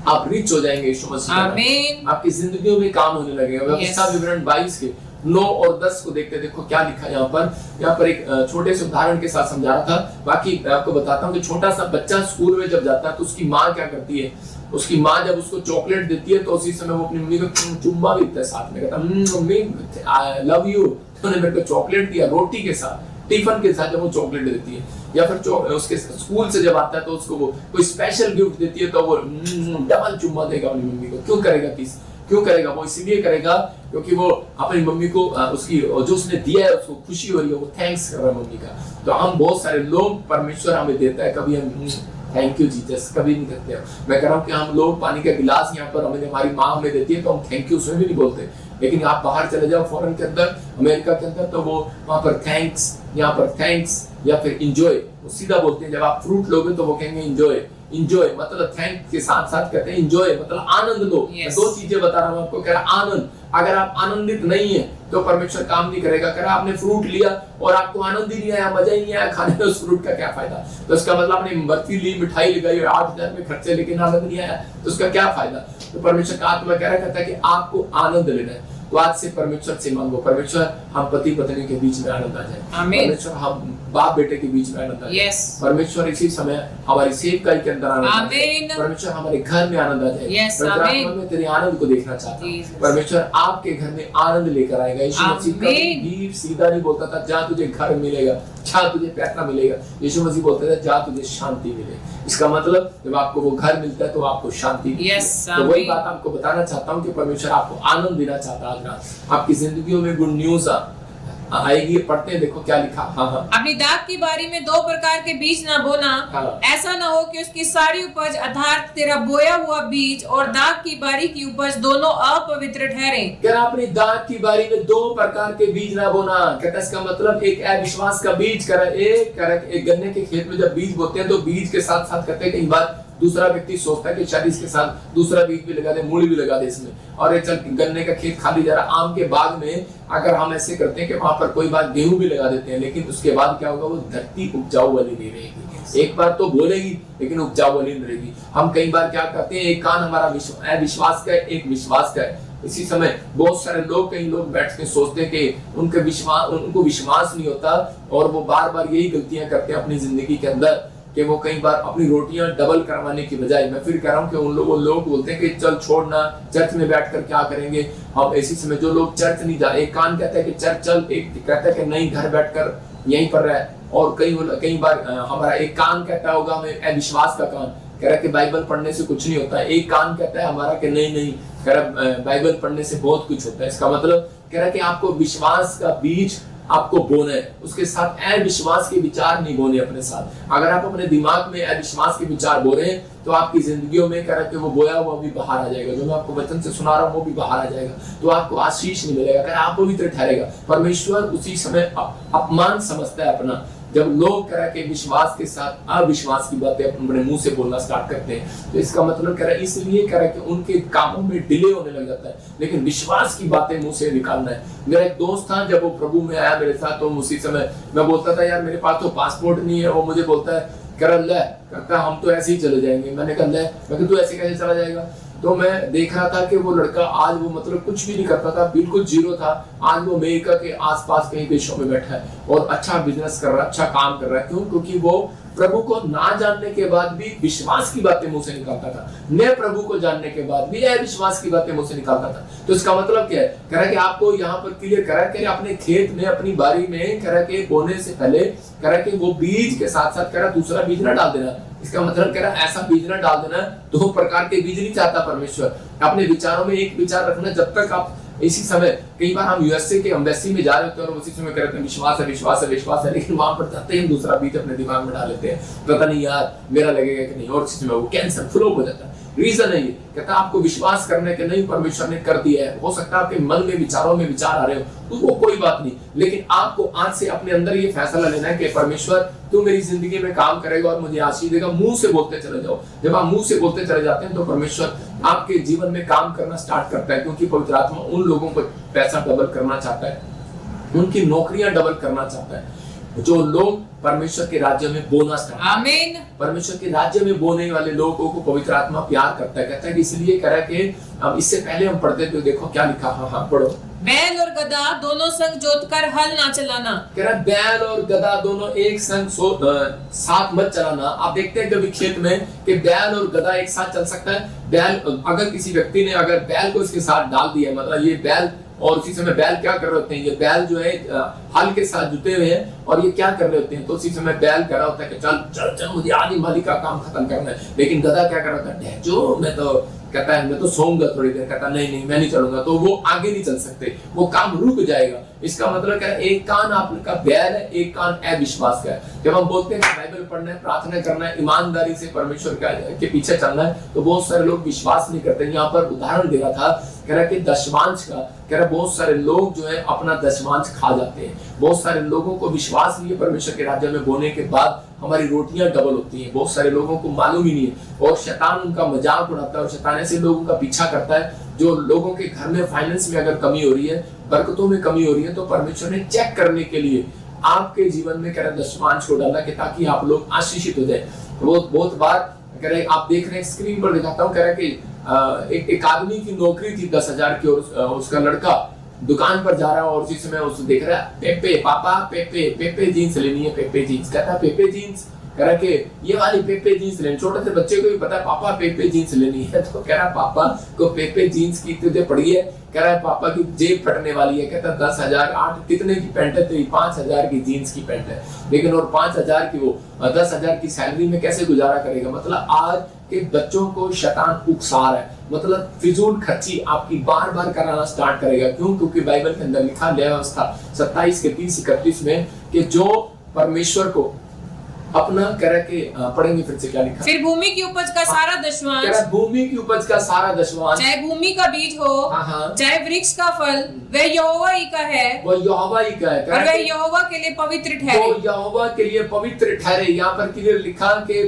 आप रिच हो जाएंगे यीशु मसीह। आपकी जिंदगियों में काम होने लगेगा। व्यवस्था विवरण 22 के 9 और 10 को देखते, देखो क्या लिखा है यहाँ पर एक छोटे से उदाहरण के साथ समझा रहा था। बाकी मैं आपको बताता हूँ कि छोटा सा बच्चा स्कूल में जब जाता है तो उसकी माँ क्या करती है, उसकी माँ जब उसको चॉकलेट देती है तो उसी समय वो अपनी मम्मी को चुम्मा भी देता है, साथ में कहता मम्मी आई लव यू, तूने मेरे को चॉकलेट दिया, रोटी के साथ, टिफिन के साथ जब वो चॉकलेट देती है, या फिर उसके स्कूल से जब आता है तो उसको वो कोई स्पेशल गिफ्ट देती है तो वो डबल चुम्मा देगा अपनी मम्मी को। क्यों करेगा? क्यों करेगा? वो इसलिए करेगा क्योंकि वो अपनी मम्मी को उसकी जो उसने दिया है उसको खुशी हो रही है, वो थैंक्स कर रहा है मम्मी का। तो हम बहुत सारे लोग परमेश्वर हमें देता है, कभी हम थैंक यू जीसस कभी नहीं करते हैं। मैं कह रहा हूँ कि हम लोग पानी का गिलास यहाँ पर हमारी माँ हमें देती है तो हम थैंक यू उसमें भी नहीं बोलते, लेकिन आप बाहर चले जाओ फॉरेन के अंदर, अमेरिका के अंदर, तो वो वहाँ पर थैंक्स, यहाँ पर थैंक्स या फिर इंजॉय वो सीधा बोलते हैं। जब आप फ्रूट लोगे तो वो कहेंगे इंजॉय। इंजॉय मतलब थैंक के साथ साथ कहते हैं इंजॉय मतलब आनंद लो। दो चीजें बता रहा हूँ आपको, कह रहा आनंद। अगर आप आनंदित नहीं है तो परमेश्वर काम नहीं करेगा। कह रहा आपने फ्रूट लिया और आपको आनंद ही नहीं आया, मजा ही नहीं आया खाने में, उस फ्रूट का क्या फायदा? तो इसका मतलब आपने बर्फी ली, मिठाई लगाई, 8,000 में खर्चे, लेकिन आनंद नहीं आया, तो उसका क्या फायदा? तो परमेश्वर का आत्मा कह रहा कहता है कि आपको आनंद लेना है, तो आज से परमेश्वर से मांगो, परमेश्वर हम पति पत्नी के बीच में आनंद आ जाए, परमेश्वर हम बाप बेटे के बीच में आनंद आ जाए, परमेश्वर इसी समय हमारी सेवकाई के अंदर आनंद आ जाए, परमेश्वर हमारे घर में आनंद आ जाए। मैं तेरे आनंद को देखना चाहता हूँ। परमेश्वर आपके घर में आनंद लेकर आएगा। यीशु मसीह कभी सीधा नहीं बोलता था जा तुझे घर मिलेगा, जा तुझे पैसा मिलेगा। यीशु मसीह बोलता था जा तुझे शांति मिले। इसका मतलब जब आपको वो घर मिलता है तो आपको शांति मिलती है। तो वही बात आपको बताना चाहता हूँ कि परमेश्वर आपको आनंद देना चाहता है। आज रात आपकी जिंदगियों में गुड न्यूज आएगी। पढ़ते हैं, देखो क्या लिखा। अपनी दाख की बारी में 2 प्रकार के बीज ना बोना, ऐसा ना हो कि उसकी सारी उपज अर्थात तेरा बोया हुआ बीज और दाख की बारी की उपज दोनों अपवित्र ठहरे। क्या अपनी दाख की बारी में 2 प्रकार के बीज ना बोना? कहता इसका मतलब एक अविश्वास का बीज एक गन्ने के खेत में जब बीज बोते हैं तो बीज के साथ साथ कहते हैं कई बार दूसरा व्यक्ति सोचता है कि शायद इसके साथ दूसरा बीज भी लगा दे, मूली भी लगा दे इसमें, और ये चल गन्ने का खेत खाली जा रहा। आम के बाग में अगर हम ऐसे करते हैं कि वहां पर कोई बात गेहूं भी लगा देते हैं, लेकिन उसके बाद क्या होगा, वो धरती उपजाऊ वाली नहीं रहेगी। एक बार तो बोलेगी लेकिन उपजाऊ वाली नहीं रहेगी। हम कई बार क्या करते हैं, एक कान हमारा विश्वास का है, एक विश्वास का है। इसी समय बहुत सारे लोग, कई लोग बैठ के सोचते हैं कि उनको विश्वास नहीं होता, और वो बार बार यही गलतियां करते हैं अपनी जिंदगी के अंदर कि वो कई बार अपनी रोटियां डबल करवाने की बजाय, मैं फिर कह रहा हूँ कि उन लोग बोलते हैं कि चल छोड़ना, चर्च में बैठकर क्या करेंगे हम। इसी समय जो लोग चर्च नहीं जा, एक कान कहता है कि चर्च चल, एक कहता है कि नहीं घर बैठकर यहीं पर रह, और कई बार हमारा एक कान कहता होगा हमें अविश्वास का कान, कह रहा कि बाइबल पढ़ने से कुछ नहीं होता है। एक कान कहता है हमारा कि नहीं कह रहा बाइबल पढ़ने से बहुत कुछ होता है। इसका मतलब कह रहा कि आपको विश्वास का बीज आपको बोना है, उसके साथ अविश्वास के विचार नहीं बोने अपने साथ। अगर आप अपने दिमाग में अविश्वास के विचार बो रहे हैं तो आपकी जिंदगियों में कह रहा कि वो बोया हुआ भी बाहर आ जाएगा, जो मैं आपको वचन से सुना रहा हूँ वो भी बाहर आ जाएगा, तो आपको आशीष नहीं मिलेगा, कह रहा आप पवित्र ठहरेगा। परमेश्वर उसी समय अपमान समझता है अपना, जब लोग कह रहा कि विश्वास के साथ अविश्वास की बातें अपने मुंह से बोलना स्टार्ट करते हैं। तो इसका मतलब कह रहा है इसलिए कह रहा कि उनके कामों में डिले होने लग जाता है, लेकिन विश्वास की बातें मुंह से निकालना है। मेरा एक दोस्त था, जब वो प्रभु में आया मेरे साथ, तो उसी समय मैं बोलता था यार मेरे पास तो पासपोर्ट नहीं है, वो मुझे बोलता है कह रहा कहता हम तो ऐसे ही चले जाएंगे। मैंने कहा तू ऐसे कैसे चला जाएगा। तो मैं देख रहा था कि वो लड़का आज वो मतलब कुछ भी नहीं करता था, बिल्कुल जीरो था। आज वो अमेरिका के आसपास कई देशों में बैठा है और अच्छा बिजनेस कर रहा है, अच्छा काम कर रहा है। क्यों? क्योंकि वो प्रभु को ना जानने के बाद भी विश्वास की बातें मुंह से निकालता था, न प्रभु को जानने के बाद भी अविश्वास की बातें मुंह से निकालता था। तो इसका मतलब क्या है, कह रहा कि आपको यहाँ पर क्लियर करा कि अपने खेत में, अपनी बारी में कह रहा कि बोने से पहले कह रहा कि वो बीज के साथ साथ कह रहा दूसरा बीज ना डाल देना। इसका मतलब कह रहा ऐसा बीज ना डाल देना, दो प्रकार के बीज नहीं चाहता परमेश्वर। अपने विचारों में एक विचार रखना। जब तक आप इसी समय, कई बार हम यूएसए के एम्बेसी में जा रहे होते हैं और उसी समय कहते हैं विश्वास है विश्वास है विश्वास है, लेकिन वहां पर जाते ही दूसरा बीज अपने दिमाग में डाल लेते हैं, पता नहीं यार मेरा लगेगा कि नहीं, और इसी समय वो कैंसर फ्लो हो जाता है। रीजन है ये, कहता आपको विश्वास करने के नहीं परमेश्वर ने कर दिया है। हो सकता है आपके मन में विचारों में विचार आ रहे हो, तो वो कोई बात नहीं, लेकिन आपको आज से अपने अंदर ये फैसला लेना है कि परमेश्वर तू मेरी जिंदगी में काम करेगा और मुझे आशीष देगा। मुंह से बोलते चले जाओ। जब आप मुंह से बोलते चले जाते हैं तो परमेश्वर आपके जीवन में काम करना स्टार्ट करता है, क्योंकि पवित्र आत्मा उन लोगों को पैसा डबल करना चाहता है, उनकी नौकरियां डबल करना चाहता है जो लोग परमेश्वर के राज्य में बोना स्टार्ट। आमीन। परमेश्वर के राज्य में बोने वाले लोगों को पवित्र आत्मा प्यार करता है। कहता है कि इसलिए कह रहा है कि अब इससे पहले हम पढ़ते थे, देखो क्या लिखा। हाँ पढ़ो। बैल और गधा दोनों संग जोतकर हल ना चलाना। कह रहा बैल और गधा दोनों एक संग साथ मत चलाना। आप देखते हैं कभी खेत में कि बैल और गधा एक साथ चल सकता है। बैल, अगर किसी व्यक्ति ने अगर बैल को इसके साथ डाल दिया, मतलब ये बैल, और उसी समय बैल क्या कर रहे होते हैं, ये बैल जो है हल के साथ जुटे हुए हैं और ये क्या कर रहे होते हैं, तो उसी समय बैल कह रहा होता है कि चल चल चल मुझे आदि माली का काम खत्म करना है। लेकिन गधा क्या कर रहा होता है, जो मैं तो कहता है मैं तो सोऊंगा थोड़ी देर, कहता नहीं मैं नहीं चलूंगा, तो वो आगे नहीं चल सकते, वो काम रुक जाएगा। इसका मतलब क्या है, एक कान आपका बैल है, एक कान अविश्वास का है। जब हम बोलते हैं कि बाइबल पढ़ना है, प्रार्थना करना है, ईमानदारी से परमेश्वर के पीछे चलना है, तो बहुत सारे लोग विश्वास नहीं करते। यहाँ पर उदाहरण दे रहा था, कह रहा कि दशमांश का, कह रहा बहुत सारे लोग जो है अपना दशमांश खा जाते हैं। बहुत सारे लोगों को विश्वास नहीं है परमेश्वर के राज्य में बोने के बाद हमारी रोटियां डबल होती हैं। बहुत सारे लोगों को मालूम ही नहीं है और शैतान उनका मजाक उड़ाता है और शैतान ऐसे लोगों का पीछा करता है जो लोगों के घर में फाइनेंस में अगर कमी हो रही है, बरकतों में कमी हो रही है, तो परमेश्वर ने चेक करने के लिए आपके जीवन में कह रहा दशमांश को डाला कि ताकि आप लोग आशीषित हो जाए। वो बहुत बार कह रहे आप देख रहे हैं, स्क्रीन पर दिखाता हूँ, कह रहा कि एक आदमी की नौकरी थी 10,000 की और उसका लड़का दुकान पर जा रहा है और उसी समय उसको देख रहा है पेपे पापा पेपे जीन्स लेनी है, पेपे जीन्स। कहता है पेपे जीन्स, कह रहा कि ये वाली पेपे जीन्स लेनी। छोटे से बच्चे को भी पता है पापा पेपे जीन्स लेनी है, तो कह रहा पापा को पेपे जीन्स की तुझे पड़ी है, कह रहा है पापा की जेब फटने वाली है। कहता 10,000 8 कितने की पैंट है, तो 5,000 की जीन्स की पैंट है, लेकिन और 5,000 की वो 10,000 की सैलरी में कैसे गुजारा करेगा। मतलब आज के बच्चों को शैतान उकसा रहा है, मतलब फिजूल खर्ची आपकी बार बार कराना स्टार्ट करेगा। क्यों? क्योंकि बाइबल के अंदर लिखा व्यवस्था 27 के 30-31 में कि जो परमेश्वर को अपना कह रहा कि पढ़ेंगे फिर से क्या लिखा। फिर भूमि की उपज का सारा दशवांश, भूमि की उपज का सारा दशवांश, चाहे भूमि का बीज हो चाहे वृक्ष का फल, वह यहोवा ही का है, वह यहोवा ही का है, और वह यहोवा के लिए पवित्र ठहरे। वो यहोवा के लिए पवित्र ठहरे। यहाँ पर क्लियर लिखा कि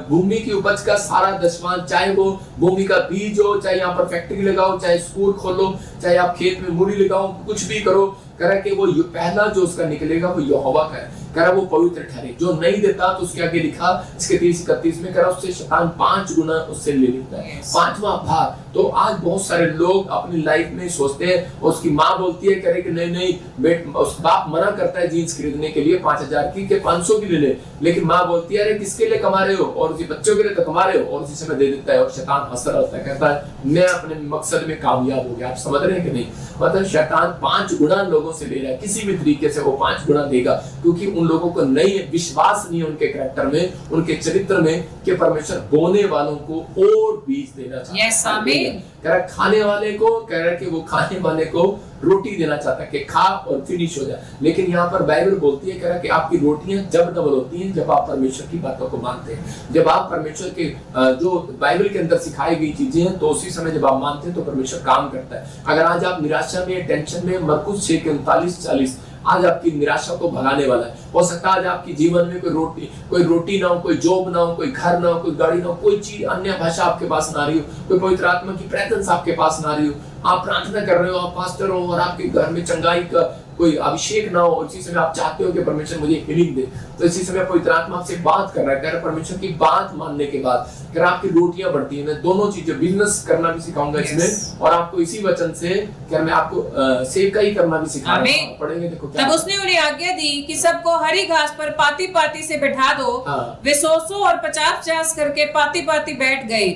भूमि की उपज का सारा दशवांश, चाहे वो भूमि का बीज हो, चाहे यहाँ पर फैक्ट्री लगाओ, चाहे स्कूल खोलो, चाहे आप खेत में मूली लगाओ, कुछ भी करो, कह रहा कि वो पहला जो उसका निकलेगा वो यहोवा का है, कह रहा वो पवित्र ठहरे। जो नहीं देता तो उसके आगे लिखा इसके 30-31 में, कह रहा उससे शैतान 5 गुना उससे ले लेता है, 5वां भाग। तो आज बहुत सारे लोग अपनी लाइफ में सोचते हैं, उसकी माँ बोलती है, कह रहे कि नहीं उस बाप मना करता है जीन्स खरीदने के लिए 5000 की के 500 की ले ले, लेकिन माँ बोलती है अरे किसके लिए कमा रहे हो, और उसी बच्चों के लिए तो कमा रहे हो, और उसी समय दे देता है। और शैतान हंस रहा होता है, कहता है मैं अपने मकसद में कामयाब हो गया। आप समझ रहे हैं कि नहीं? मतलब शैतान 5 गुना लोगों से ले रहा है, किसी भी तरीके से वो 5 गुना देगा, क्योंकि उन लोगों को नहीं विश्वास नहीं है उनके कैरेक्टर में, उनके चरित्र में, कि परमेश्वर बोने वालों को और बीज देना चाहता है। कह रहा खाने वाले को, कह रहा कि वो खाने वाले को रोटी देना चाहता है कि खा और फिनिश हो जाए। लेकिन यहाँ पर बाइबल बोलती है, कह रहा कि आपकी रोटियां जब डबल होती हैं जब आप परमेश्वर की बातों को मानते हैं, जब आप परमेश्वर के जो बाइबल के अंदर सिखाई गई चीजें हैं, तो उसी समय जब आप मानते हैं तो परमेश्वर काम करता है। अगर आज आप निराशा में, टेंशन में, मरकुस 6:39-40 आज आपकी निराशा को भगाने वाला है। हो सकता है आज आपके जीवन में कोई रोटी ना हो, कोई जॉब ना हो, कोई घर ना हो, कोई गाड़ी ना हो, कोई चीज अन्य भाषा आपके पास ना रही हो, कोई पवित्र आत्मा की प्रेजेंस आपके पास ना रही हो, आप प्रार्थना कर रहे हो, आप पास्टर हो और आपके घर में चंगाई का कोई अभिषेक ना हो, इसी समय आप चाहते हो कि परमेश्वर मुझे हीलिंग दे, तो इसी समय पवित्र आत्मा आपसे बात कर रहा है। कह रहा परमेश्वर की बात मानने के बाद कह रहा आपकी रोटियां बढ़ती है। मैं दोनों चीजें, बिजनेस करना भी सिखाऊंगा इसमें, और आपको इसी वचन से क्या मैं आपको सेवकाई करना भी सिखाऊंगा। पढ़ेंगे देखो क्या। तब उसने उन्हें आज्ञा दी कि सबको हरी घास पर पाती पाती से बैठा दो। वे 100 और 50 करके पाती पाती बैठ गए।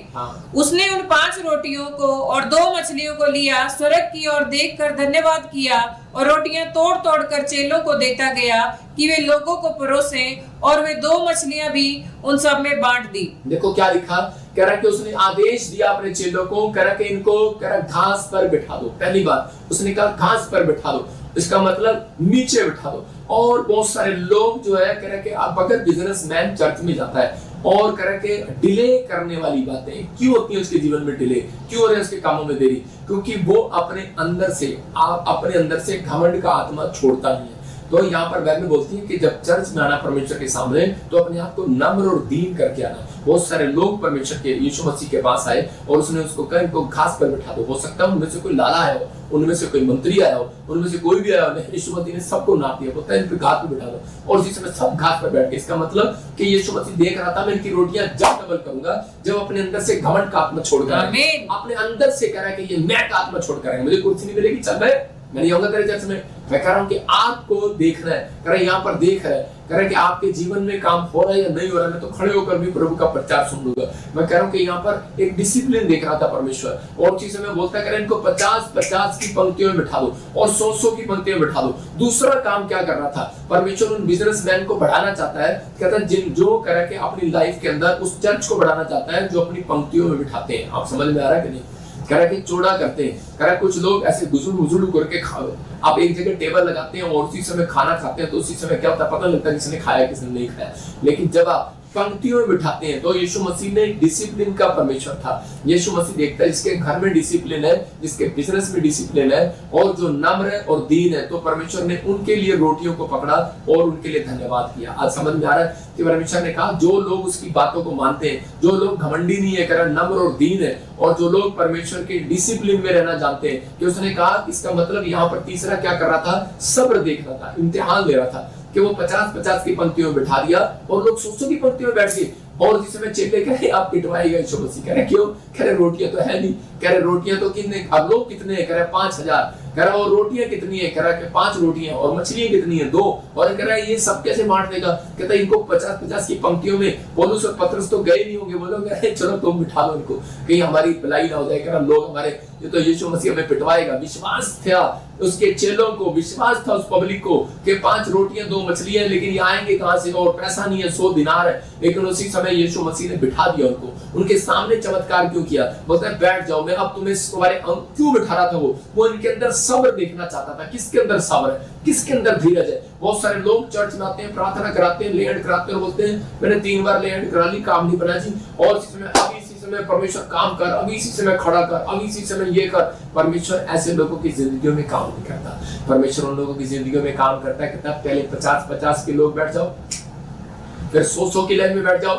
उसने उन 5 रोटियों को और 2 मछलियों को लिया, स्वर्ग की ओर देखकर धन्यवाद किया और रोटियां तोड़ तोड़ कर चेलों को देता गया कि वे लोगों को परोसे, और वे 2 मछलियां भी उन सब में बांट दी। देखो क्या लिखा, कह रहा कि उसने आदेश दिया अपने चेलों को, कह रहा कि इनको कह रहा घास पर बिठा दो। पहली बात उसने कहा घास पर बिठा दो, इसका मतलब नीचे बिठा दो। और बहुत सारे लोग जो है कह रहा कि आप अगर बिजनेसमैन चर्च में जाता है और कह रहा कि डिले करने वाली बातें क्यों होती है उसके जीवन में, डिले क्यों हो रहे हैं उसके कामों में देरी, क्योंकि वो अपने अंदर से घमंड का आत्मा छोड़ता नहीं है। तो यहाँ पर बाइबल बोलती है कि जब चर्च में आना परमेश्वर के सामने, तो अपने आप को नम्र और दीन करके आना। बहुत सारे लोग परमेश्वर के यीशु मसीह के पास आए और उसने उसको कहा इनको घास पर बैठा दो। हो सकता है उनमें से कोई लाला आया हो, उनमें से कोई मंत्री आया हो, उनमें से कोई भी आया हो, यीशु मसीह ने सबको नाप दिया, बोलता है इन पे घास पर बैठा दो, और उसी समय सब घास पर बैठ गए। इसका मतलब कि यीशु मसीह देख रहा था मैं इनकी रोटियां जब डबल करूंगा जब अपने अंदर से घमंड का आत्मा छोड़कर अपने अंदर से कह रहा है कि ये मैं का आत्मा छोड़कर आएंगे, मुझे कुर्सी नहीं मिलेगी, चल मैं नहीं आऊंगा तेरे चर्च में। मैं कह रहा हूं कि आपको देखना है, कह रहा है यहाँ पर देख रहा है, कह रहा है कि आपके जीवन में काम हो रहा है या नहीं हो रहा है, मैं तो खड़े होकर भी प्रभु का प्रचार सुन लूंगा। मैं कह रहा हूं कि यहाँ पर एक डिसिप्लिन देख रहा था परमेश्वर, और चीज में बोलता है इनको 50-50 की पंक्तियों में बिठा दो और 100-100 की पंक्तियों में बिठा दो। दूसरा काम क्या कर रहा था परमेश्वर, उन बिजनेसमैन को बढ़ाना चाहता है। कहता है जो कह रहा है कि अपनी लाइफ के अंदर उस चर्च को बढ़ाना चाहता है जो अपनी पंक्तियों में बिठाते हैं। आप समझ में आ रहा है कि नहीं? कह रहा कि चौड़ा करते हैं, कह रहा कुछ लोग ऐसे गुजरू करके खाओ, आप एक जगह टेबल लगाते हैं और उसी समय खाना खाते हैं, तो उसी समय क्या होता है पता लगता है किसने खाया किसने नहीं खाया। लेकिन जब आप पंक्तियों में बिठाते हैं, तो यीशु मसीह ने डिसिप्लिन का परमेश्वर था। यीशु मसीह देखता है जिसके घर में डिसिप्लिन है, जिसके बिजनेस में डिसिप्लिन है, और जो नम्र है और दीन है, तो परमेश्वर ने उनके लिए रोटियों को पकड़ा और उनके लिए धन्यवाद किया। आज समझ में आ रहा है कि परमेश्वर ने कहा जो लोग उसकी बातों को मानते हैं, जो लोग घमंडी नहीं है, कह रहा नम्र और दीन है, और जो लोग परमेश्वर के डिसिप्लिन में रहना जानते हैं, कि उसने कहा इसका मतलब यहाँ पर तीसरा क्या कर रहा था, सब्र देख रहा था, इम्तिहान ले रहा था, कि वो 50-50 की पंक्तियों में बिठा दिया और लोग 100-100 की पंक्तियों में बैठ गए। और जिस समय चेले कह रहे आप पिटवाएगा यीशु मसीह, कह रहे क्यों, कह रहे रोटियां तो है नहीं, कह रहे रोटियां तो कितने, अब लोग कितने हैं, कह रहे 5000, कह रहा और रोटियां कितनी है, कह रहा कि 5 रोटियां, और मछलियां कितनी है 2, और कह रहा ये सब कैसे बांट देगा, कहता है इनको 50-50 की पंक्तियों में। पौलुस और पतरस तो गए नहीं होंगे, वो लोग कह रहे चलो तुम बिठा लो इनको, कहीं हमारी भलाई ना हो जाए, कह रहा लोग हमारे, ये तो यीशु मसीह हमें पिटवाएगा। विश्वास था उसके चेलों को विश्वास था, उस पब्लिक को कि 5 रोटियां 2 मछलियां, लेकिन ये आएंगे कहां से, और पैसा नहीं है, 100 दिनार है। लेकिन उसी समय यीशु मसीह ने बिठा दिया उनको, उनके सामने चमत्कार क्यों किया? बोलता है बैठ जाओ, मैं अब तुम्हें तुम्हारे क्यों बिठा रहा था? वो इनके अंदर सब्र देखना चाहता था। किसके अंदर सब्र है, किसके अंदर धीरज है? बहुत सारे लोग चर्च में आते हैं, प्रार्थना कराते हैं, लेंड कराते हैं और बोलते हैं मैंने 3 बार लेंड करा ली, काम नहीं बना जी, और इसी समय अभी इसी समय परमेश्वर काम कर, अभी इसी समय खड़ा कर, अभी इसी समय ये कर। परमेश्वर ऐसे लोगों की जिंदगियों में काम नहीं करता। परमेश्वर उन लोगों की जिंदगियों में काम करता है। कितना पहले 50-50 के लोग बैठ जाओ, फिर 100-100 की लाइन में बैठ जाओ,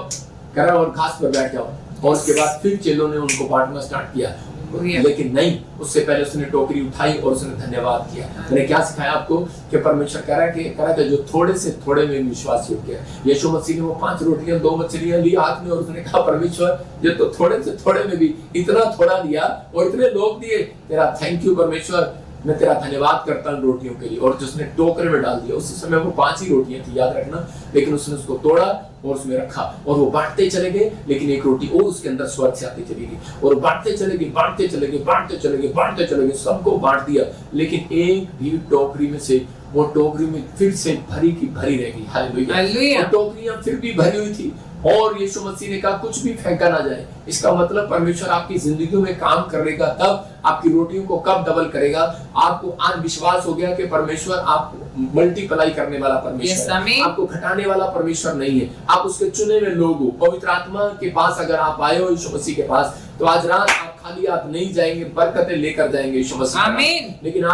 करा और घास पर बैठ जाओ, और उसके बाद फिर चेलों ने उनको बांटना स्टार्ट किया। लेकिन नहीं, उससे पहले उसने टोकरी उठाई और उसने धन्यवाद किया। मैंने क्या सिखाया आपको कि परमेश्वर कह रहा है कि जो थोड़े से थोड़े में विश्वास योग्य है। यीशु मसीह ने वो 5 रोटियां 2 मछलियां ली हाथ में और उसने कहा परमेश्वर ये तो थोड़े से थोड़े में भी इतना थोड़ा दिया और इतने लोग दिए, तेरा थैंक यू परमेश्वर, मैं तेरा धन्यवाद करता हूँ रोटियों के लिए। और जिसने टोकरे में डाल दिया, उसी समय वो 5 ही रोटियां थी, याद रखना, लेकिन उसने उसको तोड़ा और उसमें रखा और वो बांटते चले गए। लेकिन एक रोटी और उसके अंदर स्वर्ग से आती चली गई और बांटते चले गए, बांटते चले गए, बांटते चले गए, बांटते चले गए, सबको बांट दिया। लेकिन एक भी टोकरी में से, वो टोकरी में फिर से भरी की भरी रह गई। हालेलुया। टोकरियां फिर भी भरी हुई थी और यीशु मसीह ने कहा कुछ भी फेंका ना जाए। इसका मतलब परमेश्वर आपकी जिंदगी में काम करेगा तब, आपकी रोटियों को कब डबल करेगा। आपको आज विश्वास हो गया कि परमेश्वर आपको मल्टीप्लाई करने वाला परमेश्वर है, आपको घटाने वाला परमेश्वर नहीं है। आप उसके चुने हुए लोग हो। पवित्र आत्मा के पास अगर आप आए हो यीशु मसीह के पास, तो आज रात आप खाली हाथ नहीं जाएंगे, बरकतें लेकर जाएंगे यीशु मसीह। आमीन। लेकिन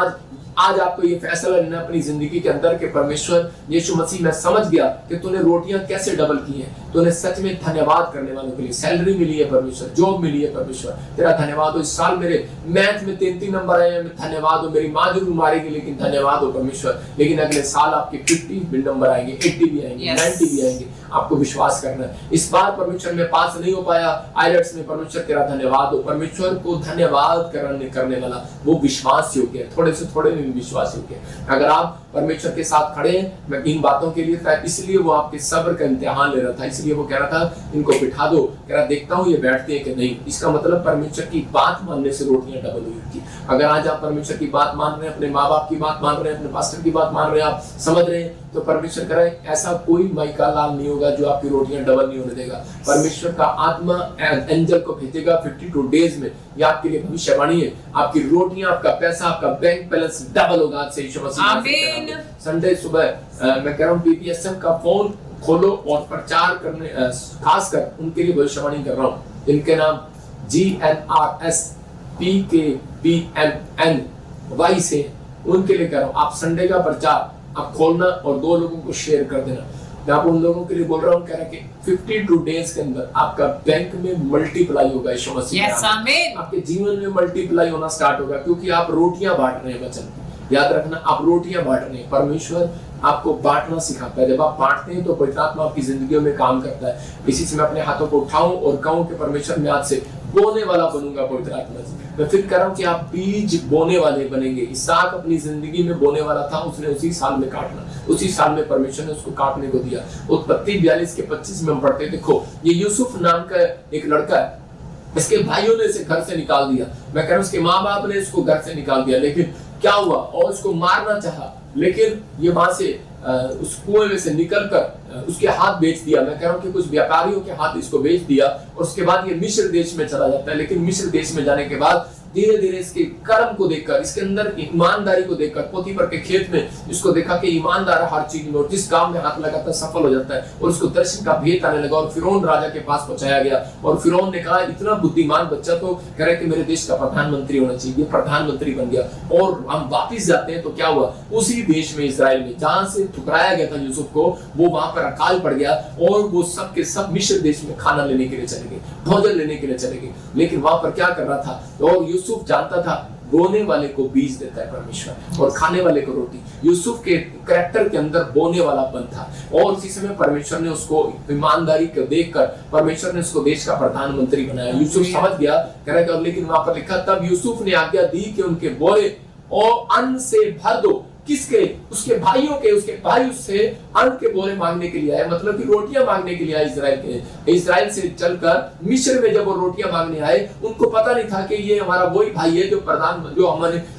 आज आपको ये फैसला लेना अपनी जिंदगी के अंदर कि परमेश्वर यीशु मसीह, मैं समझ गया कि तूने रोटियां कैसे डबल की हैं, तूने सच में धन्यवाद करने वालों के लिए सैलरी मिली है परमेश्वर, जॉब मिली है परमेश्वर, तेरा धन्यवाद हो। इस साल मेरे मैथ में 3 नंबर आए हैं, धन्यवाद हो। मेरी माँ जो मारेगी लेकिन धन्यवाद हो परमेश्वर। लेकिन अगले साल आपके 50 नंबर आएंगे, 80 भी आएंगे, 90 भी आएंगे। आपको विश्वास करना है। इस बार परमेश्वर में पास नहीं हो पाया आईलेट्स में, परमेश्वर तेरा धन्यवाद हो। परमेश्वर को धन्यवाद करने वाला वो विश्वास योग्य है, थोड़े से थोड़े में भी विश्वास योग्य है। अगर आप परमेश्वर के साथ खड़े हैं, मैं इन बातों के लिए था, इसलिए वो आपके सब्र का इम्तिहान ले रहा था, इसलिए वो कह रहा था इनको बिठा दो, कह रहा देखता हूँ ये बैठते हैं कि नहीं। इसका मतलब परमेश्वर की बात मानने से रोटियां डबल हुई थी। अगर आज आप परमेश्वर की बात मान रहे हैं, अपने माँ बाप की बात मान रहे हैं, अपने पास्टर की बात मान रहे हैं, आप समझ रहे हैं, तो परमेश्वर कह रहा है ऐसा कोई माइका लाल नहीं होगा जो आपकी रोटियां डबल नहीं होने देगा। परमेश्वर का आत्मा एंजल को भेजेगा 52 डेज में। ये आपके लिए भविष्यवाणी है। आपकी रोटियां, आपका पैसा, आपका बैंक बैलेंस डबल होगा आज से यीशु मसीह। आमीन। संडे सुबह मैं कह रहा हूँ पीपीएसएम का फोन खोलो और प्रचार करने, खासकर उनके लिए भविष्यवाणी कर रहा हूँ जिनके नाम GNRSPKBMNY से, उनके लिए कर रहा हूँ। आप संडे का प्रचार आप खोलना और 2 लोगों को शेयर कर देना। मैं आप उन लोगों के लिए बोल रहा हूँ, कह रहा कि 52 डेज के अंदर आपका बैंक में मल्टीप्लाई होगा यीशु मसीह। यस आमीन। आपके जीवन में मल्टीप्लाई होना स्टार्ट होगा क्योंकि आप रोटियां बांट रहे हैं। वचन याद रखना, आप रोटियां बांट रहे हैं। परमेश्वर आपको बांटना सिखाता है। जब आप बांटते हैं तो पवित्र आत्मा आपकी जिंदगियों में काम करता है। इसी से मैं अपने हाथों को उठाऊं और कहूं कि परमेश्वर मैं आज से बोने वाला बनूंगा। पवित्र आत्मा से मैं फिर कह रहा हूं कि आप बीज बोने वाले बनेंगे। इसहाक अपनी जिंदगी में बोने वाला था, उसने उसी साल में काटना, उसी साल में परमेश्वर ने उसको काटने को दिया। उत्पत्ति 42 के 25 में हम पढ़ते, देखो ये यूसुफ नाम का एक लड़का है, इसके भाइयों ने इसे घर से निकाल दिया। मैं कह रहा हूं उसके माँ बाप ने इसको घर से निकाल दिया, लेकिन क्या हुआ, और उसको मारना चाहा, लेकिन ये वहां से उस कुएं में से निकलकर उसके हाथ बेच दिया। मैं कह रहा हूं कि कुछ व्यापारियों के हाथ इसको बेच दिया और उसके बाद ये मिस्र देश में चला जाता है। लेकिन मिस्र देश में जाने के बाद धीरे धीरे इसके कर्म को देखकर, इसके अंदर ईमानदारी को देखकर, पोतीफर के खेत में इसको देखा कि ईमानदार हर चीज में और जिस काम में हाथ लगाता है सफल हो जाता है, और उसको दर्शन का भेद आने लगा और फिरौन राजा के पास पहुंचाया गया। और फिरौन ने कहा इतना बुद्धिमान बच्चा तो कह रहे कि मेरे देश का प्रधानमंत्री होना चाहिए। ये प्रधानमंत्री बन गया। और हम वापिस जाते हैं तो क्या हुआ, उसी देश में इस्राएल में जहां से ठुकराया गया था यूसुफ को, वो वहां पर अकाल पड़ गया और वो सब के सब मिस्र देश में खाना लेने के लिए चले गए, भोजन लेने के लिए चले गए। लेकिन वहां पर क्या कर रहा था, और यूसुफ जानता था बोने वाले को बीज देता है परमेश्वर और खाने वाले को रोटी। यूसुफ के कैरेक्टर के अंदर बोने वालापन था और उसी समय परमेश्वर ने उसको ईमानदारी को देखकर परमेश्वर ने उसको देश का प्रधानमंत्री बनाया। यूसुफ समझ गया, कह रहा है, लेकिन वहां पर लिखा तब यूसुफ ने आज्ञा दी कि उनके बोरे और अन्न से भर दो किसके? उसके भाइयों के। उसके भाई उससे अन्न के बोरे मांगने के लिए आए, मतलब कि रोटियां मांगने के लिए आए। इजराइल से चलकर मिस्र में जब वो रोटियां मांगने आए, उनको पता नहीं था कि ये हमारा वही भाई है जो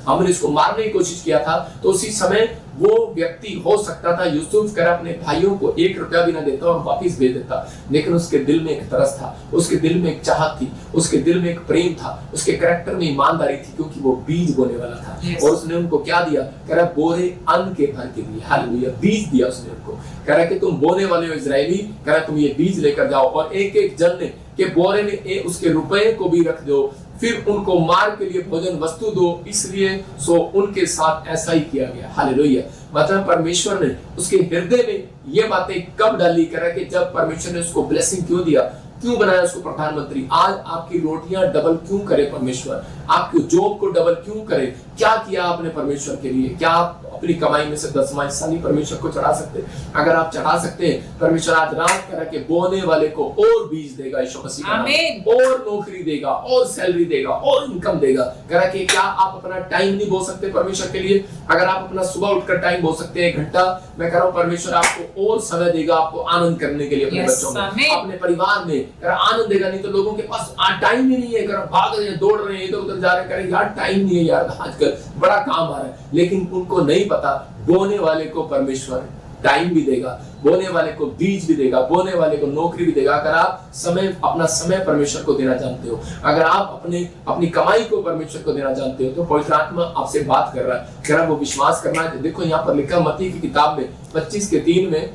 हमने इसको मारने की कोशिश किया था। तो उसी समय वो व्यक्ति हो सकता था यूसुफ कर अपने भाइयों को 1 रुपया भी ना देता और वापिस भेज देता, लेकिन उसके दिल में एक तरस था, उसके दिल में एक चाहत थी, उसके दिल में एक प्रेम था, उसके कैरेक्टर में ईमानदारी थी, क्योंकि वो बीज बोने वाला था। और उसने उनको क्या दिया? कह रहा बोरे अन्न के भर के दिए। हालेलुया, बीज दिया उसने उनको। कह रहा कि तुम बोने वाले हो इजरायली, कह रहा तुम ये बीज लेकर जाओ और एक एक जन ने के बोरे में उसके रुपए को भी रख दो, फिर उनको मार के लिए भोजन वस्तु दो। इसलिए सो उनके साथ ऐसा ही किया गया। हालेलुया। मतलब परमेश्वर ने उसके हृदय में ये बातें कब डाली? करा कि जब परमेश्वर ने उसको ब्लेसिंग क्यों दिया, क्यों बनाया उसको प्रधानमंत्री। आज आपकी रोटियां डबल क्यों करे परमेश्वर? आपके जॉब को डबल क्यों करे? क्या किया आपने परमेश्वर के लिए? क्या आप अपनी कमाई में से 10वां हिस्सा नहीं परमेश्वर को चढ़ा सकते? अगर आप चढ़ा सकते हैं, परमेश्वर आज रात करा के बोने वाले को और बीज देगा, यीशु मसीह का, और नौकरी देगा, और सैलरी देगा, और इनकम देगा। करा के क्या आप अपना टाइम नहीं बो सकते परमेश्वर के लिए? अगर आप अपना सुबह उठकर टाइम बो सकते हैं 1 घंटा, मैं कह रहा हूँ परमेश्वर आपको और समय देगा, आपको आनंद करने के लिए, अपने बच्चों में, अपने परिवार में आनंद देगा। नहीं तो लोगों के पास टाइम ही नहीं है, भाग रहे हैं, दौड़ रहे हैं, इधर उधर जा रहे हैं, यार टाइम नहीं है यार, आजकल बड़ा काम आ रहा है, लेकिन उनको नहीं पता बोने वाले को परमेश्वर टाइम भी देगा, बोने वाले को बीज भी देगा, बोने वाले को नौकरी भी देगा। अगर आप अपना समय परमेश्वर को देना जानते हो, अगर आप अपनी कमाई को परमेश्वर को देना जानते हो, तो पवित्र आत्मा आपसे बात कर रहा है, कह रहा वो विश्वास करना है। देखो यहाँ पर लिखा मत्ती की किताब में 25:3 में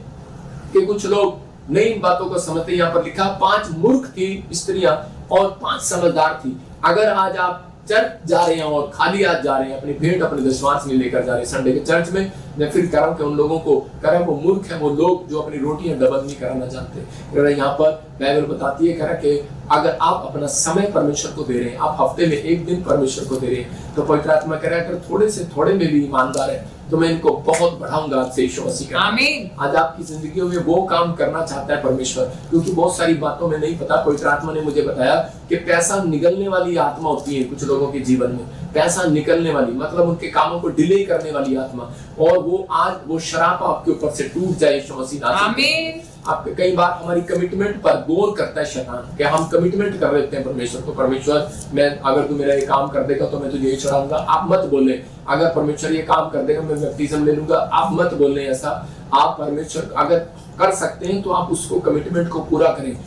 कि कुछ लोग नई बातों को समझते। यहाँ पर लिखा 5 मूर्ख थी स्त्रियां और 5 समझदार थी। अगर आज आप चर्च जा रहे हैं और खाली हाथ जा रहे हैं, अपनी भेंट अपने दशमांश नहीं लेकर जा रहे संडे के चर्च में, मैं फिर कह रहा हूं कि उन लोगों को कह रहा वो मूर्ख है, वो लोग जो अपनी रोटियां डबल नहीं कराना जानते। यहाँ पर बाइबल बताती है, कह रहा कि अगर आप अपना समय परमेश्वर को दे रहे हैं, आप हफ्ते में 1 दिन परमेश्वर को दे रहे हैं, तो पवित्र आत्मा कह रहा है अगर थोड़े से थोड़े में भी ईमानदार है, तो मैं इनको बहुत बढ़ाऊंगा आपसे, यीशु मसीह का। आमीन। आज आपकी जिंदगी में वो काम करना चाहता है परमेश्वर, क्योंकि बहुत सारी बातों में नहीं पता। पवित्र आत्मा ने मुझे बताया कि पैसा निगलने वाली आत्मा होती है कुछ लोगों के जीवन में, पैसा निकलने वाली, मतलब उनके कामों को डिले करने वाली आत्मा, और वो आज वो शराब आपके ऊपर से टूट जाए, यीशु मसीह। आमीन। आपके कई बार हमारी कमिटमेंट पर गौर करता है शैतान, कि हम कमिटमेंट कर लेते हैं परमेश्वर को, परमेश्वर मैं अगर तू मेरा ये काम कर देगा तो मैं तुझे ये चढ़ाऊंगा। आप मत बोले अगर परमेश्वर ये काम कर देगा मैं बैप्टिज्म ले लूंगा, आप मत बोलने ऐसा। आप परमेश्वर अगर कर सकते हैं तो आप उसको कमिटमेंट को पूरा करें।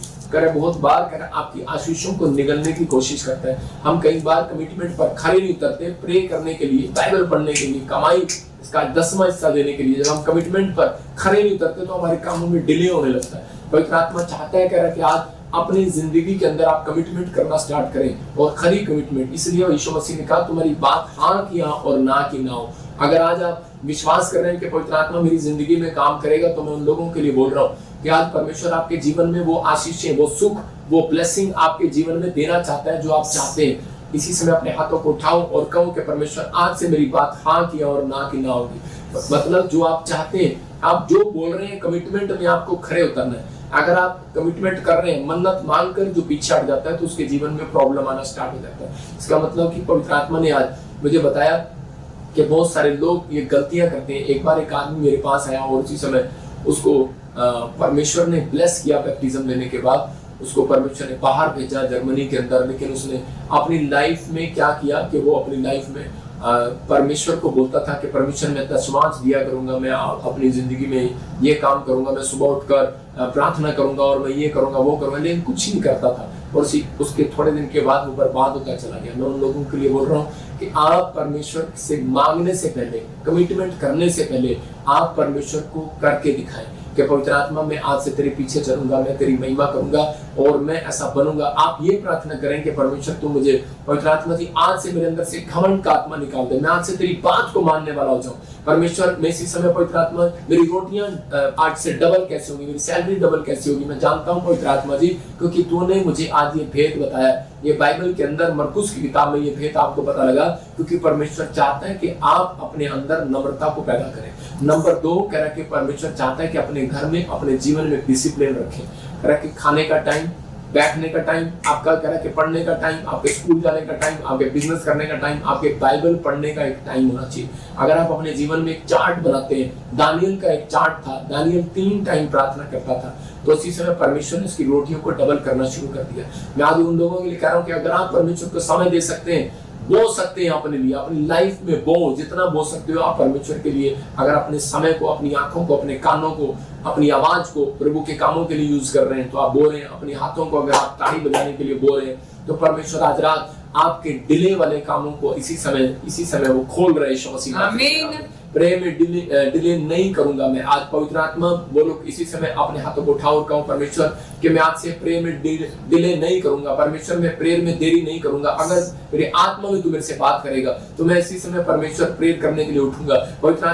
बहुत बार आपकी आशीषों को निगलने की कोशिश करता है। हम कई बार कमिटमेंट पर खड़े नहीं उतरते, प्रे करने के लिए, बाइबल पढ़ने के लिए, कमाई इसका 10वां हिस्सा देने के लिए। जब हम कमिटमेंट पर खड़े नहीं उतरते तो हमारे कामों में डिले होने लगता है। पवित्र आत्मा चाहता है, कह रहा है कि आज अपनी जिंदगी के अंदर आप कमिटमेंट करना स्टार्ट करें, और खरी कमिटमेंट। इसलिए यीशु मसीह ने कहा तुम्हारी बात हाँ की हाँ और ना की ना हो। अगर आज आप विश्वास कर रहे हैं कि पवित्र आत्मा मेरी जिंदगी में काम करेगा, तो मैं उन लोगों के लिए बोल रहा हूँ कि आज परमेश्वर आपके जीवन में वो आशीषें, वो सुख, वो ब्लेसिंग आपके जीवन में देना चाहता है जो आप चाहते हैं। इसी समय अपने हाथों को उठाओ और कहो कि परमेश्वर आज से मेरी बात हाँ की और ना की ना होगी। मतलब जो आप चाहते हैं, आप जो बोल रहे हैं, कमिटमेंट में आपको खड़े उतरना है। अगर आप कमिटमेंट कर रहे हैं, मन्नत मांगकर जो पीछे हट जाता है, तो उसके जीवन में प्रॉब्लम आना स्टार्ट हो जाता है। इसका मतलब कि पवित्र आत्मा ने आज मुझे बताया कि बहुत सारे लोग ये गलतियां करते हैं। एक बार एक आदमी मेरे पास आया और उसी समय उसको परमेश्वर ने ब्लेस किया बैप्टिज्म लेने के बाद। उसको परमेश्वर ने बाहर भेजा जर्मनी के अंदर, लेकिन उसने अपनी लाइफ में क्या किया कि वो अपनी लाइफ में परमेश्वर को बोलता था कि परमेश्वर मैं दशमांश दिया करूंगा, मैं अपनी जिंदगी में ये काम करूंगा, मैं सुबह उठकर प्रार्थना करूंगा और मैं ये करूंगा वो करूंगा, लेकिन कुछ नहीं करता था। और उसके थोड़े दिन के बाद वो बर्बाद होता चला गया। मैं उन लोगों के लिए बोल रहा हूँ कि आप परमेश्वर से मांगने से पहले, कमिटमेंट करने से पहले आप परमेश्वर को करके दिखाएं कि पवित्र आत्मा मैं आज से तेरे पीछे चलूंगा, मैं तेरी महिमा करूंगा और मैं ऐसा बनूंगा। आप ये प्रार्थना करें कि परमेश्वर तू मुझे, पवित्र आत्मा जी आज से मेरे अंदर से घमंड का आत्मा निकाल दे, मैं आज से तेरी बात को मानने वाला हो जाऊं। परमेश्वर मैं इसी समय पवित्र आत्मा मेरी रोटियां आज से डबल कैसे होगी, मेरी सैलरी डबल कैसे होगी, मैं जानता हूँ पवित्र आत्मा जी, क्योंकि तूने मुझे आज ये भेद बताया। ये बाइबल के अंदर मरकुस की किताब में ये भेद आपको पता लगा, क्योंकि परमेश्वर चाहता है कि आप अपने अंदर नम्रता को पैदा करें। नंबर 2 कह रहा कि परमेश्वर चाहता है कि अपने घर में, अपने जीवन में डिसिप्लिन रखें। कह रहा कि खाने का टाइम, बैठने का टाइम, आपका कह रहा है कि पढ़ने का टाइम, आपके स्कूल जाने का टाइम, आपके बिजनेस करने का टाइम, आपके बाइबल पढ़ने का एक टाइम होना चाहिए। अगर आप अपने जीवन में एक चार्ट बनाते हैं, दानियल का एक चार्ट था, दानियल 3 टाइम प्रार्थना करता था, तो उसी समय परमेश्वर ने उसकी रोटियों को डबल करना शुरू कर दिया। मैं आज उन लोगों के लिए कह रहा हूँ कि अगर आप परमेश्वर को समय दे सकते हैं, बो सकते हैं अपने लिए, अपनी लाइफ में बो, जितना बो सकते हो आप परमेश्वर के लिए। अगर अपने समय को, अपनी आंखों को, अपने कानों को, अपनी आवाज को प्रभु के कामों के लिए यूज कर रहे हैं तो आप बो रहे हैं। अपने हाथों को अगर आप ताड़ी बजाने के लिए बो रहे हैं तो परमेश्वर आज रात आपके डिले वाले कामों को इसी समय वो खोल रहे हैं। आमीन। प्रेम में डिले नहीं करूंगा मैं। आज पवित्र आत्मा बोलो इसी समय अपने हाथों को उठाओ और कहो परमेश्वर कि मैं आज से प्रेम में डिले नहीं करूंगा। परमेश्वर मैं प्रेयर में देरी नहीं करूंगा। अगर मेरे आत्मा में तू मेरे से बात करेगा तो मैं इसी समय परमेश्वर प्रेयर करने के लिए उठूंगा। पवित्र